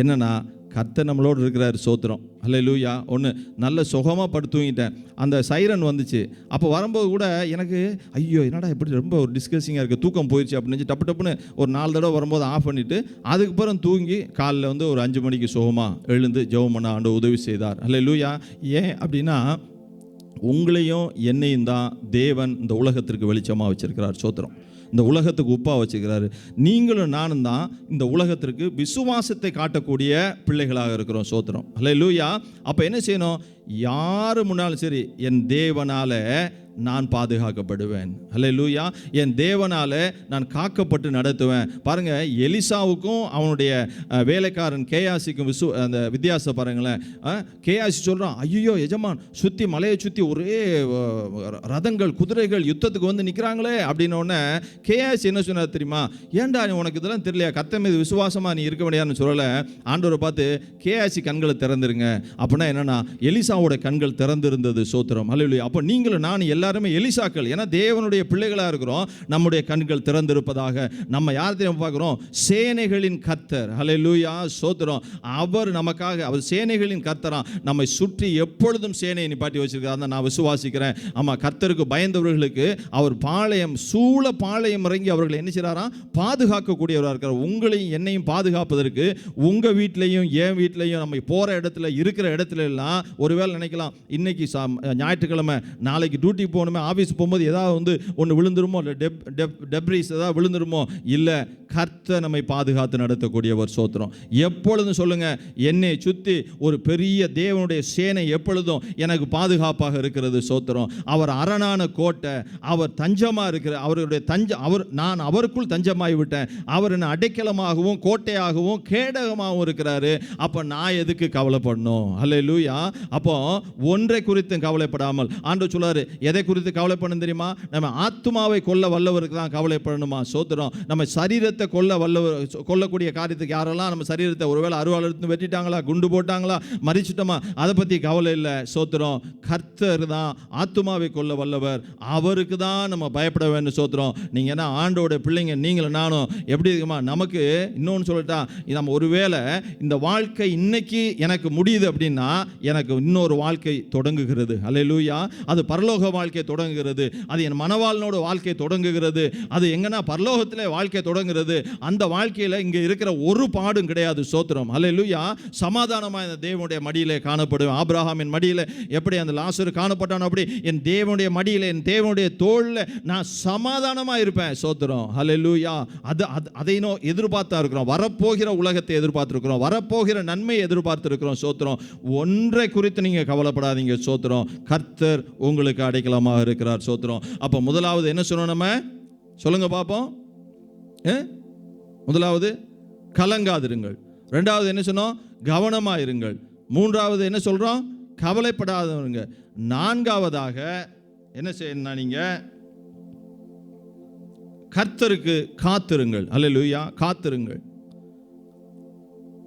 என்னென்னா, கர்த்தர் நம்மளோடு இருக்கிறார். சோத்திரம். ஹல்லேலூயா. ஒன்று நல்ல சுகமாக படுத்து தூங்கிட்டேன். அந்த சைரன் வந்துச்சு. அப்போ வரும்போது கூட எனக்கு ஐயோ என்னடா எப்படி ரொம்ப ஒரு டிஸ்கஸிங்காக இருக்குது, தூக்கம் போயிடுச்சு அப்படின்னு டப்பு டப்புன்னு ஒரு 4 தடவை வரும்போது ஆஃப் பண்ணிவிட்டு அதுக்கப்புறம் தூங்கி காலையில் ஒரு 5 மணிக்கு சுகமாக எழுந்து ஜெபம் பண்ண ஆண்டு உதவி செய்தார். ஹல்லேலூயா. ஏன் அப்படின்னா, உங்களையும் என்னையும் தான் தேவன் இந்த உலகத்திற்கு வெளிச்சமாக வச்சிருக்கிறார். சோத்திரம். இந்த உலகத்துக்கு உப்பாக வச்சுக்கிறாரு. நீங்களும் நானும் தான் இந்த உலகத்திற்கு விசுவாசத்தை காட்டக்கூடிய பிள்ளைகளாக இருக்கிறோம். சோத்திரம். ஹல்லேலூயா. அப்போ என்ன செய்யணும், யார் முன்னாலும் சரி, என் தேவனால நான் பாதுகாக்கப்படுவேன். ஹல்லேலூயா. என் தேவனால நான் காக்கப்பட்டு நடத்துவேன். பாருங்க, எலிசாவுக்கும் அவனுடைய வேலைக்காரன் கேயாசிக்கும் அந்த வித்தியாசம் பாருங்களேன். கேயாசி சொல்றான், ஐயோ எஜமான், சுற்றி மலையை சுற்றி ஒரே ரதங்கள் குதிரைகள் யுத்தத்துக்கு வந்து நிற்கிறாங்களே அப்படின்னோடனே கேயாசி என்ன சொன்னார் தெரியுமா? ஏன்டா உனக்கு இதெல்லாம் தெரியலையா, கர்த்தர் மீது விசுவாசமாக நீ இருக்க முடியாதுன்னு சொல்லலை. ஆண்டவரை பார்த்து, கேயாசி கண்களை திறந்துருங்க. அப்படின்னா என்னன்னா, எலிசாவோட கண்கள் திறந்திருந்தது. சோத்திரம். ஹல்லேலூயா. அப்போ நீங்களும் நான் எல்லாருமே எலிசாக்கள். ஏன்னா தேவனுடைய பிள்ளைகளாக இருக்கிறோம். நம்முடைய கண்கள் திறந்திருப்பதாக. நம்ம யார் தெரியும் பார்க்குறோம்? சேனைகளின் கர்த்தர். ஹல்லேலூயா. சோத்திரம். அவர் நமக்காக, அவர் சேனைகளின் கர்த்தரா, நம்மை சுற்றி எப்பொழுதும் சேனையை நிப்பாட்டி வச்சிருக்காரு. நான் விசுவாசிக்கிறேன். ஆமாம், கர்த்தருக்கு பயந்தவர்களுக்கு அவர் பாளையம் சூழ பாளையம் இறங்கி அவர்களை என்ன செய்கிறாராம், பாதுகாக்கக்கூடியவராக இருக்கிறார். உங்களையும் என்னையும் பாதுகாப்பதற்கு உங்கள் வீட்லையும் என் வீட்லையும் நம்ம போகிற இடத்துல இருக்கிற இடத்துல எல்லாம் ஒருவேளை நினைக்கலாம், இன்னைக்கு ஞாயிற்றுக்கிழமை, நாளைக்கு டியூட்டி போகணுமே, ஆஃபீஸ் போகும்போது ஏதாவது ஒன்று விழுந்துருமோ, இல்லை டெப்ரிஸ் ஏதாவது விழுந்துருமோ. இல்லை, கர்த்தர் நம்மை பாதுகாத்து நடத்தக்கூடியவர். சோத்திரம். எப்பொழுதும் சொல்லுங்க, என்னை சுற்றி ஒரு பெரிய தேவனுடைய சேனை எப்பொழுதும் எனக்கு பாதுகாப்பாக இருக்கிறது. சோத்திரம். அவர் அரணான கோட்டை, அவர் தஞ்சமாக இருக்கிற, அவருடைய நான் அவருக்குள் தஞ்சமாகி விட்டேன். அவர் என்ன அடைக்கலமாகவும் கோட்டையாகவும் கேடகமாகவும் இருக்கிறாரு. அப்போ நான் எதுக்கு கவலைப்படணும்? ஹல்லேலூயா. அப்போ ஒன்றை குறித்து கவலைப்படாமல், ஆண்டவர் சொல்றாரு, எதை குறித்து கவலைப்படணும் தெரியுமா? நம்ம ஆத்துமாவை கொல்ல வல்லவருக்கு தான் கவலைப்படணுமா? சோத்திரம். நம்ம சரீரத்தை கொல்லக்கூடிய காரியத்துக்கு யாரெல்லாம் நம்ம சரீரத்தை ஒருவேளை அருவாள் எடுத்து வெட்டிட்டாங்களா, குண்டு போட்டாங்களா, மறிச்சிட்டோமா, அதை பற்றி கவலை இல்லை. சோத்திரம். கர்த்தர் தான் ஆத்துமாவை கொல்ல வல்லவர். அவருக்கு தான் நம்ம பயப்பட வேண்டும். சோத்திரம். நீங்கள் என்ன ஆண்டோட பிள்ளைங்க, நீங்களும் நானும் எப்படி இருக்குமா? நமக்கு இன்னொன்று சொல்லட்டா, நம்ம ஒருவேளை இந்த வாழ்க்கை இன்னைக்கு எனக்கு முடியுது அப்படின்னா எனக்கு இன்னொரு வாழ்க்கை தொடங்குகிறது. ஹல்லேலூயா. அது பரலோக வாழ்க்கை. வாழ்க்கை தொடங்குகிறது, அது என் மணவாளனோட வாழ்க்கை தொடங்குகிறது, அது எங்கன்னா பரலோகத்திலே வாழ்க்கை தொடங்குகிறது. அந்த வாழ்க்கையில் இங்கே இருக்கிற ஒரு பாடும் கிடையாது. ஸ்தோத்திரம், அல்லேலூயா. சமாதானமாக இந்த தேவனுடைய மடியிலே காணப்படுவேன். ஆபிரகாமின் மடியில் எப்படி அந்த லாசரு காணப்பட்டானோ அப்படி என் தேவனுடைய மடியில், என் தேவனுடைய தோளில் நான் சமாதானமாக இருப்பேன். ஸ்தோத்திரம், அல்லேலூயா. அதை எதிர்பார்த்தா இருக்கிறோம். வரப்போகிற உலகத்தை எதிர்பார்த்திருக்கிறோம், வரப்போகிற நன்மையை எதிர்பார்த்திருக்கிறோம். ஸ்தோத்திரம். ஒன்றை குறித்து நீங்கள் கவலைப்படாதீங்க. ஸ்தோத்திரம், கர்த்தர் உங்களுக்கு அடைக்கலமாக இருக்கிறார். ஸ்தோத்திரம். அப்போ முதலாவது என்ன சொன்னோம் நம்ம? சொல்லுங்க பார்ப்போம். முதலாவது கலங்காதிருங்கள். ரெண்டாவது என்ன சொன்னோம்? கவனமாக இருங்கள். மூன்றாவது என்ன சொல்கிறோம்? கவலைப்படாதவங்க. நான்காவதாக என்ன செய்யணும்? நீங்கள் கர்த்தருக்கு காத்திருங்கள். அல்லேலூயா, காத்திருங்கள்.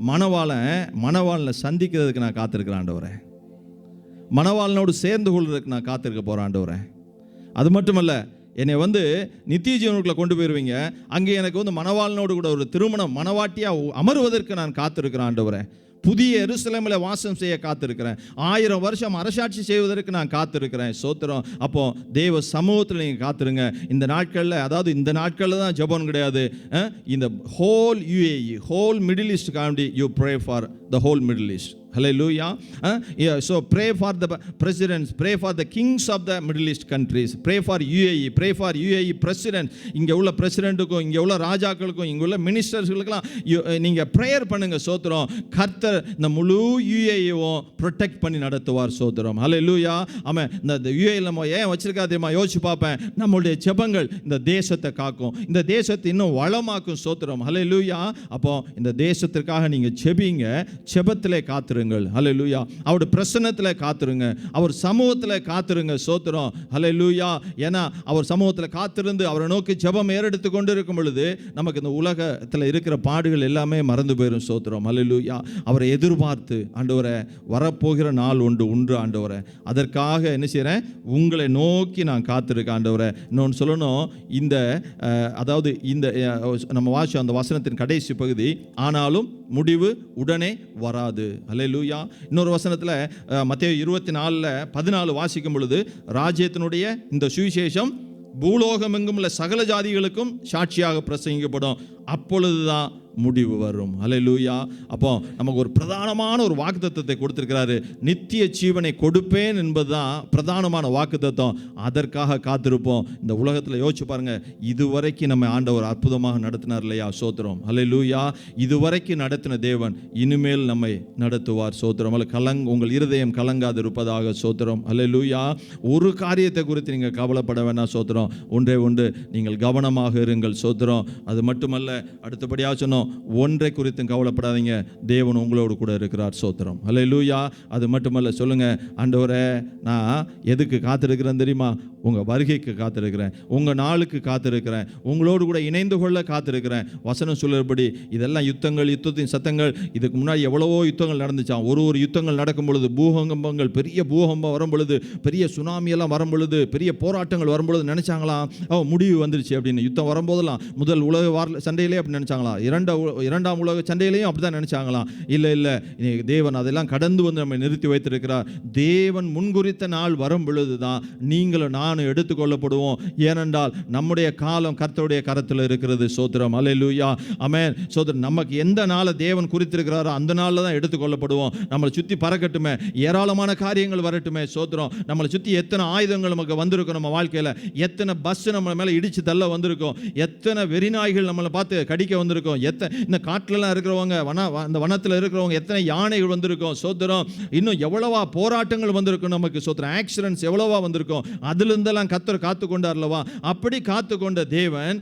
மணவாளனை சந்திக்கிறதுக்கு நான் காத்திருக்கிறேன் ஆண்டவரே. மணவாளனோடு சேர்ந்து கொள்றதுக்கு நான் காத்திருக்க போகிறேன் ஆண்டவரே. அது மட்டுமல்ல, என்னை நித்திய ஜீவனுக்குள்ள கொண்டு போயிருவீங்க. அங்கே எனக்கு மணவாளனோடு கூட ஒரு திருமணம், மணவாட்டியாக அமருவதற்கு நான் காத்திருக்கிறேன் ஆண்டவரே. புதிய எருசலேமில் வாசம் செய்ய காத்திருக்கிறேன். 1000 வருஷம் அரசாட்சி செய்வதற்கு நான் காத்திருக்கிறேன். ஸ்தோத்திரம். அப்போ தேவ சமூகத்தில் நீங்கள் காத்திருங்க. இந்த நாட்களில், அதாவது இந்த நாட்களில் தான் ஜெபம் கிடையாது. இந்த whole UAE, whole Middle East can't you pray for the whole Middle East. Hallelujah. So pray for the presidents, pray for the kings of the Middle East countries, pray for UAE, pray for UAE president. இங்கே உள்ள பிரசிடென்ட்டுக்கும், இங்கே உள்ள ராஜாக்களுக்கும், இங்கே உள்ள மினிஸ்டர்ஸ்களுக்கெல்லாம் நீங்கள் prayer பண்ணுங்க. சோத்திரம். கர்த்தர் இந்த முழு UAE-வும் ப்ரொடெக்ட் பண்ணி நடத்துவார். சோத்திரம், ஹல்லேலூயா. ஆமாம். இந்த UAE நம்ம ஏன் வச்சிருக்கா தெரியுமா? யோசிச்சு பார்ப்பேன். நம்மளுடைய ஜெபங்கள் இந்த தேசத்தை காக்கும், இந்த தேசத்தை இன்னும் வளமாக்கும். சோத்திரம், ஹல்லேலூயா. அப்போ இந்த தேசத்திற்காக நீங்கள் ஜெபிங்க, ஜெபத்திலே காத்திருங்க. ஹல்லேலூயா. அவருடைய பிரசன்னத்தில் காத்திருங்க, அவர் சமூகத்தில் காத்திருங்க. ஸ்தோத்திரம், ஹல்லேலூயா. ஏன்னா அவர் சமூகத்தில் காத்திருந்து அவரை நோக்கி ஜெபம் ஏறெடுத்து கொண்டு இருக்கும் பொழுது நமக்கு இந்த உலகத்தில் இருக்கிற பாடுகள் எல்லாமே மறந்து போயிடும். ஸ்தோத்திரம், ஹல்லேலூயா. அவரை எதிர்பார்த்து, ஆண்டவரே வரப்போகிற நாள் உண்டு ஆண்டவரே, அதற்காக என்ன செய்கிறேன்? உங்களை நோக்கி நான் காத்திருக்கேன் ஆண்டவரே. இன்னொன்று சொல்லணும், இந்த அதாவது இந்த நம்ம வாசி அந்த வசனத்தின் கடைசி பகுதி, ஆனாலும் முடிவு உடனே வராது. அல்லேலூயா. இன்னொரு வசனத்தில் மத்தேயு 24:14 வாசிக்கும் பொழுது, ராஜ்யத்தினுடைய இந்த சுவிசேஷம் பூலோகம் எங்கும் உள்ள சகல ஜாதிகளுக்கும் சாட்சியாக பிரசங்கிக்கப்படும், அப்பொழுதுதான் முடிவு வரும். அல்லேலூயா. அப்போ நமக்கு ஒரு பிரதானமான ஒரு வாக்குத்தத்தத்தை கொடுத்திருக்கிறாரு. நித்திய ஜீவனை கொடுப்பேன் என்பதுதான் பிரதானமான வாக்குத்தத்தம். அதற்காக காத்திருப்போம். இந்த உலகத்தில் யோசிச்சு பாருங்க, இதுவரைக்கும் நம்ம ஆண்டவர் அற்புதமாக நடத்தினார் இல்லையா? சோத்திரம், அல்லேலூயா. இதுவரைக்கும் நடத்தின தேவன் இனிமேல் நம்மை நடத்துவார். சோத்திரம். உங்கள் இருதயம் கலங்காது இருப்பதாக. சோத்திரம், அல்லேலூயா. ஒரு காரியத்தை குறித்து நீங்கள் கவலைப்பட வேண்டாம். சோத்திரம். ஒன்றே ஒன்று, நீங்கள் கவனமாக இருங்கள். சோத்திரம். அது மட்டுமல்ல, அடுத்தபடியாக சொன்னோம், ஒன்றை குறித்தும் கவலைப்படாதீங்க, தேவன் உங்களோடு கூட இருக்கிறார். சோத்திரம், அல்லேலூயா. அது மட்டுமல்ல, சொல்லுங்க, ஆண்டவரே நான் எதுக்கு காத்திருக்கிறேன் தெரியுமா? உங்கள் வருகைக்கு காத்திருக்கிறேன், உங்கள் நாளுக்கு காத்திருக்கிறேன், உங்களோடு கூட இணைந்து கொள்ள காத்திருக்கிறேன். வசனம் சொல்லுறபடி இதெல்லாம் யுத்தத்தின் சத்தங்கள். இதுக்கு முன்னாடி எவ்வளவோ யுத்தங்கள் நடந்துச்சான். ஒரு யுத்தங்கள் நடக்கும் பொழுது, பூகம்பங்கள், பெரிய பூகம்பம் வரும் பொழுது, பெரிய சுனாமியெல்லாம் வரும் பொழுது, பெரிய போராட்டங்கள் வரும் பொழுது நினைச்சாங்களாம் முடிவு வந்துருச்சு அப்படின்னு. யுத்தம் வரும்போதெல்லாம் முதல் உலக சண்டையிலே அப்படி நினைச்சாங்களா? இரண்டாம் உலக சண்டையிலையும் அப்படிதான் நினைச்சாங்களாம். இல்லை, தேவன் அதெல்லாம் கடந்து நம்ம நிறுத்தி வைத்திருக்கிறார். தேவன் முன்குறித்த நாள் வரும் பொழுதுதான் நீங்களும் நானும் எடுத்துக்கொள்ளப்படுவோம். ஏனென்றால் நம்முடைய காலம் கர்த்தருடைய கரத்தில் இருக்கிறது. சோத்திரம், அல்லேலூயா, ஆமென். சோத்திரம். நமக்கு எந்த நாளை தேவன் குறித்திருக்கிறாரோ அந்த நாளில் தான் எடுத்துக்கொள்ளப்படுவோம். நம்மளை சுற்றி பறக்கட்டுமே, ஏராளமான காரியங்கள் வரட்டுமே. சோத்திரம். நம்மளை சுற்றி எத்தனை ஆயுதங்கள் நமக்கு வந்திருக்கும், நம்ம வாழ்க்கையில் எத்தனை பஸ் நம்ம மேலே இடிச்சு தள்ள வந்திருக்கும், எத்தனை வெறிநாய்கள் நம்மளை பார்த்து கடிக்க வந்திருக்கும், இந்த காட்டிலலாம் இருக்கிறவங்க, அந்த வனத்தில் இருக்கிறவங்க, எத்தனை யானைகள் வந்திருக்கும். சோத்திரம். இன்னும் எவ்வளவா போராட்டங்கள் வந்திருக்கும் நமக்கு. சோத்திரம். ஆக்சிடென்ட்ஸ் எவ்வளவா வந்திருக்கும். அதிலிருந்தெல்லாம் கர்த்தர் காத்து கொண்டார்லவா? அப்படி காத்து கொண்ட தேவன்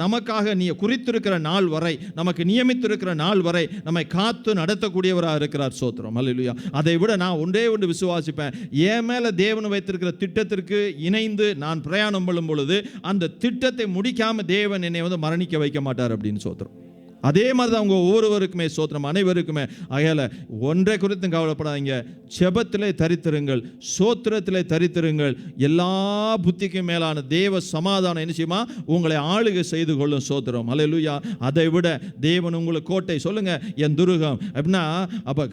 நமக்காக நீ குறித்திருக்கிற நாள் வரை, நமக்கு நியமித்திருக்கிற நாள் வரை நம்மை காத்து நடத்தக்கூடியவராக இருக்கிறார். சோத்திரம், அல்லேலூயா. அதை விட நான் ஒன்றே ஒன்று விசுவாசிப்பேன், என் மேல தேவன் வைத்திருக்கிற திட்டத்திற்கு இணைந்து நான் பிரயாணம் பண்ணும் பொழுது அந்த திட்டத்தை முடிக்காம தேவன் என்னை மரணிக்க வைக்க மாட்டார் அப்படின்னு. சோத்திரம். அதே மாதிரி தான் உங்கள் ஒவ்வொருவருக்குமே சோத்திரம், அனைவருக்குமே. ஆகையால் ஒன்றை குறித்தும் கவலைப்படாதீங்க, ஜெபத்திலே தரித்திருங்கள், சோத்திரத்திலே தரித்திருங்கள். எல்லா புத்திக்கும் மேலான தேவ சமாதானம் என்ன செய்யுமா? உங்களை ஆளுகை செய்து கொள்ளும். சோத்திரம், அல்லேலூயா. அதை விட தேவன் உங்களுக்கு கோட்டை. சொல்லுங்க, என் துருகம் அப்படின்னா, அப்போ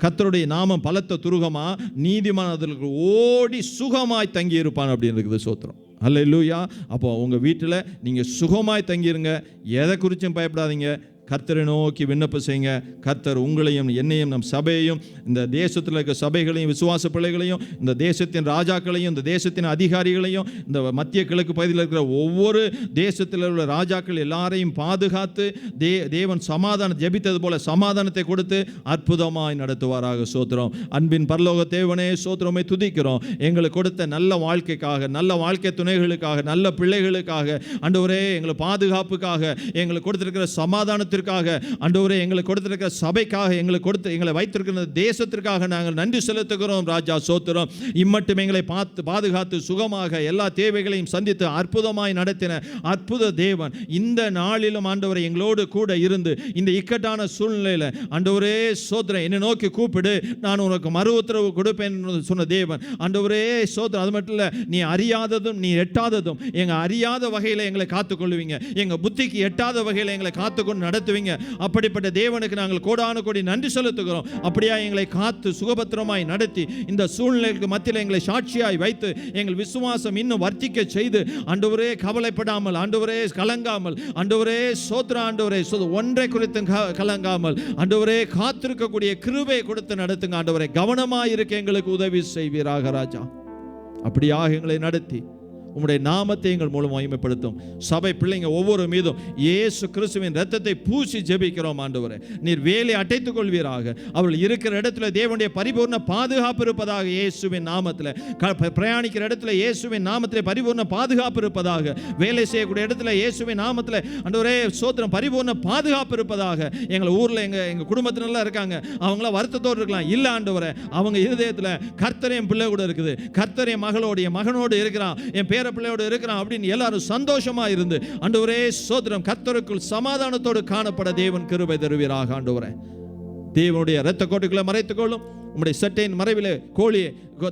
கர்த்தருடைய நாமம் பலத்த துருகமா, நீதிமான் அதில் ஓடி சுகமாய் தங்கி இருப்பான் அப்படின்னு இருக்குது. சோத்திரம், அல்லேலூயா. அப்போ உங்கள் வீட்டில் நீங்கள் சுகமாய் தங்கிருங்க, எதை குறித்தும் பயப்படாதீங்க. கர்த்தரை நோக்கி விண்ணப்பம் செய்யுங்க. கர்த்தர் உங்களையும் என்னையும் நம் சபையையும் இந்த தேசத்தில் இருக்க சபைகளையும் விசுவாச பிள்ளைகளையும் இந்த தேசத்தின் ராஜாக்களையும் இந்த தேசத்தின் அதிகாரிகளையும் இந்த மத்திய கிழக்கு பகுதியில் இருக்கிற ஒவ்வொரு தேசத்தில் உள்ள ராஜாக்கள் எல்லாரையும் பாதுகாத்து தேவன் சமாதானம் ஜெபித்தது போல சமாதானத்தை கொடுத்து அற்புதமாய் நடத்துவாராக. சோத்திரம். அன்பின் பரலோக தேவனே, சோத்திரமை துதிக்கிறோம். எங்களுக்கு கொடுத்த நல்ல வாழ்க்கைக்காக, நல்ல வாழ்க்கை துணைகளுக்காக, நல்ல பிள்ளைகளுக்காக, ஆண்டவரே எங்களை பாதுகாப்புக்காக, எங்களுக்கு கொடுத்திருக்கிற சமாதானத்திற்கு ஆண்டவரே எங்களுக்கு கொடுத்திருக்கிற சபைக்காக, எங்களை வைத்திருக்கிற தேசத்திற்காக நாங்கள் நன்றி செலுத்துகிறோம் ராஜா. சோத்திரம். இம்மட்டும் எங்களை பாதுகாத்து சுகமாக எல்லா தேவைகளையும் சந்தித்து அற்புதமாய் நடத்தின அற்புத தேவன் இந்த நாளிலும் ஆண்டவரே எங்களோடு கூட இருந்து இந்த இக்கட்டான சூழ்நிலையில் ஆண்டவரே சோத்திரம், என்னை நோக்கி கூப்பிடு, நான் உனக்கு மறு உத்தரவு கொடுப்பேன் சொன்ன தேவன். ஆண்டவரே சோத்திரம். அது மட்டும் இல்லை, நீ அறியாததும் நீ எட்டாததும் எங்க அறியாத வகையில் எங்களை காத்துக்கொள்ளுவீங்க, எங்க புத்திக்கு எட்டாத வகையில் எங்களை காத்துக்கொண்டு நடத்துவீங்க. அப்படிப்பட்ட தேவனுக்கு நாங்கள் கோடான கோடி நன்றி செலுத்துகிறோம். அப்படியா எங்களை காத்து சுகபத்திரமாய் நடத்தி இந்த சூழ்நிலைக்கு மத்தியில் எங்களை சாட்சியாய் வைத்து எங்கள் விசுவாசம் இன்னும் வர்த்திக்க செய்து ஆண்டவரே கவலைப்படாமல், ஆண்டவரே கலங்காமல், ஆண்டவரே சோத்திர, ஆண்டவரே ஒன்றை குறித்து கலங்காமல் ஆண்டவரே காத்திருக்கக்கூடிய கிருபை கொடுத்து நடத்துங்க. ஆண்டவரே கவனமாய் இருக்க எங்களுக்கு உதவி செய்வீராக ராஜா. அப்படியாக எங்களை நடத்தி உம்முடைய நாமத்தை எங்கள் மூலம் மகிமைப்படுத்தும். சபை பிள்ளைங்க ஒவ்வொரு மீதும் இயேசு கிறிஸ்துவின் இரத்தத்தை பூசி ஜெபிக்கிறோம். ஆண்டவரே நீர் வேலை அடைத்துக் கொள்வீராக. அவர்கள் இருக்கிற இடத்துல தேவனுடைய பரிபூர்ண பாதுகாப்பு இருப்பதாக. இயேசுவின் நாமத்தில் பிரயாணிக்கிற இடத்துல இயேசுவின் நாமத்தில் பரிபூர்ண பாதுகாப்பு இருப்பதாக. வேலை செய்யக்கூடிய இடத்துல இயேசுவின் நாமத்தில் ஆண்டவரே சோத்திரம் பரிபூர்ண பாதுகாப்பு இருப்பதாக. எங்கள் ஊரில் எங்கள் குடும்பத்தினெல்லாம் இருக்காங்க, அவங்களாம் வருத்தத்தோடு இருக்கலாம். இல்லை ஆண்டவரே, அவங்க இருதயத்தில் கர்த்தர் என் பிள்ளை கூட இருக்குது, கர்த்தர் என் மகளோடு என் மகனோடு இருக்கிறான், என் பிள்ளையோடு இருக்கிறான் அப்படின்னு எல்லாரும் சந்தோஷமா இருந்து ஆண்டவரே சோத்திரம் கர்த்தருக்குள் சமாதானத்தோடு காணப்பட தேவன் கிருபை தருவீராக. ஆண்டவரே தேவனுடைய இரத்த கோட்டைகளை மறைத்துக் கொள்ளும். உம்முடைய சட்டையின் மறைவிலே கோழி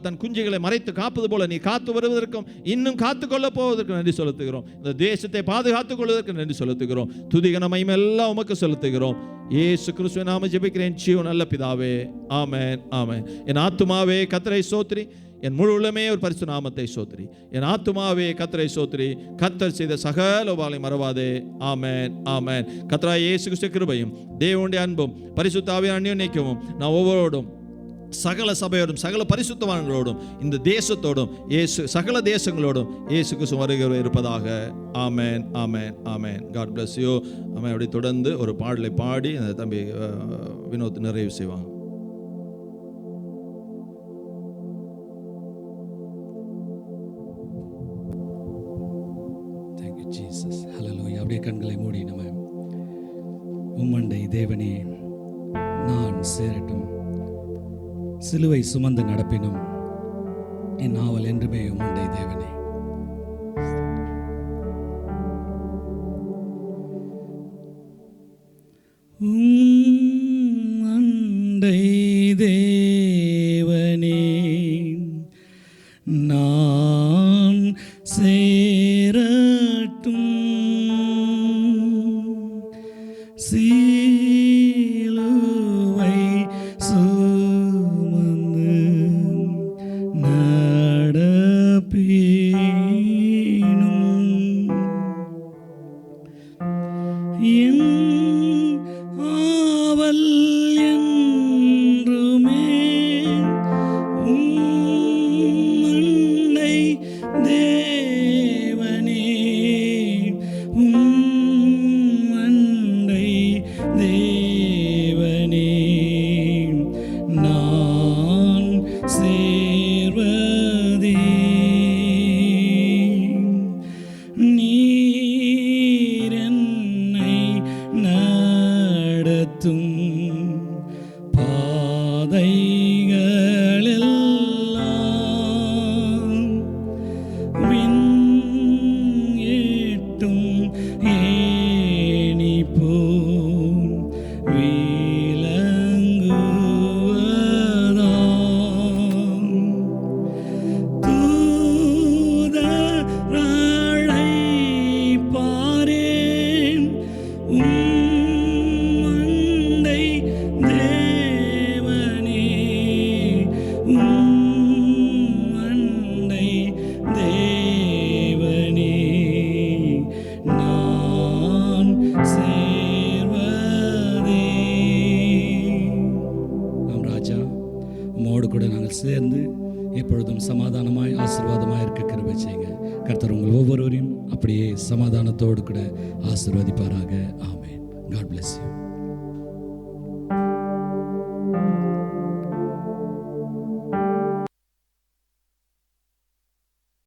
தன் குஞ்சுகளை மறைத்து காப்பது போல நீ காத்து வருவதற்கும் இன்னும் காத்துக்கொள்ள போவதற்கு நன்றி செலுத்துகிறோம். இந்த தேசத்தை பாதுகாத்துக் கொள்வதற்கு நன்றி செலுத்துகிறோம். துதிகன மகிமை எல்லாம் உமக்கு செலுத்துகிறோம். இயேசு கிறிஸ்துவின் நாமத்தில் ஜெபிக்கிறேன் ஜீவன் நல்ல பிதாவே, ஆமென், ஆமென். என் ஆத்துமாவே கர்த்தரை ஸ்தோத்திரி, என் முழு உள்ளமே ஒரு பரிசு நாமத்தை சோத்திரி. என் ஆத்துமாவே கர்த்தரை சோத்திரி, கர்த்தர் செய்த சகல உபாலை மறவாதே. ஆமென், ஆமென். கர்த்தராகிய இயேசு கிறிஸ்து கிருபையும் தேவனுடைய அன்பும் பரிசுத்த ஆவியானவரின் அந்யோன்யமும் நான் ஒவ்வொருவரோடும் சகல சபையோடும் சகல பரிசுத்தவான்களோடும் இந்த தேசத்தோடும் சகல தேசங்களோடும் இயேசு கிறிஸ்து வருகிற இருப்பதாக. Amen, amen, amen. God bless you. Amen. அப்படி தொடர்ந்து ஒரு பாடலை பாடி அந்த தம்பி வினோத் நிறைவு செய்வாங்க. ஜீசஸ், ஹல்லேலூயா. அப்படியே கண்களை மூடி நம்ம உம்மண்டை தேவனே நான் சேரட்டும், சிலுவை சுமந்து நடப்பினும் என் நாவல் என்றுமே உம்மண்டை தேவனே. உம்மண்டை தேவனே நான் சேரட்டும், சிலுவை சுமந்து நடப்பினும் என் ஆவல் என்றுமே உம்மண்டை தேவனே, உம்மண்டை தேவனே நான் சேர்வதே. நீர் என்னை நடத்தும் பாதைகளெல்லாம் விண்ணகத்தின் சேர்ந்து எப்பொழுதும் சமாதானமாய் ஆசீர்வாதமாய் இருக்க கிருபை செய்யுங்க. கர்த்தர் உங்கள் ஒவ்வொருவரையும் அப்படியே சமாதானத்தோடு கூட ஆசீர்வதிப்பாராக. ஆமென். God bless you.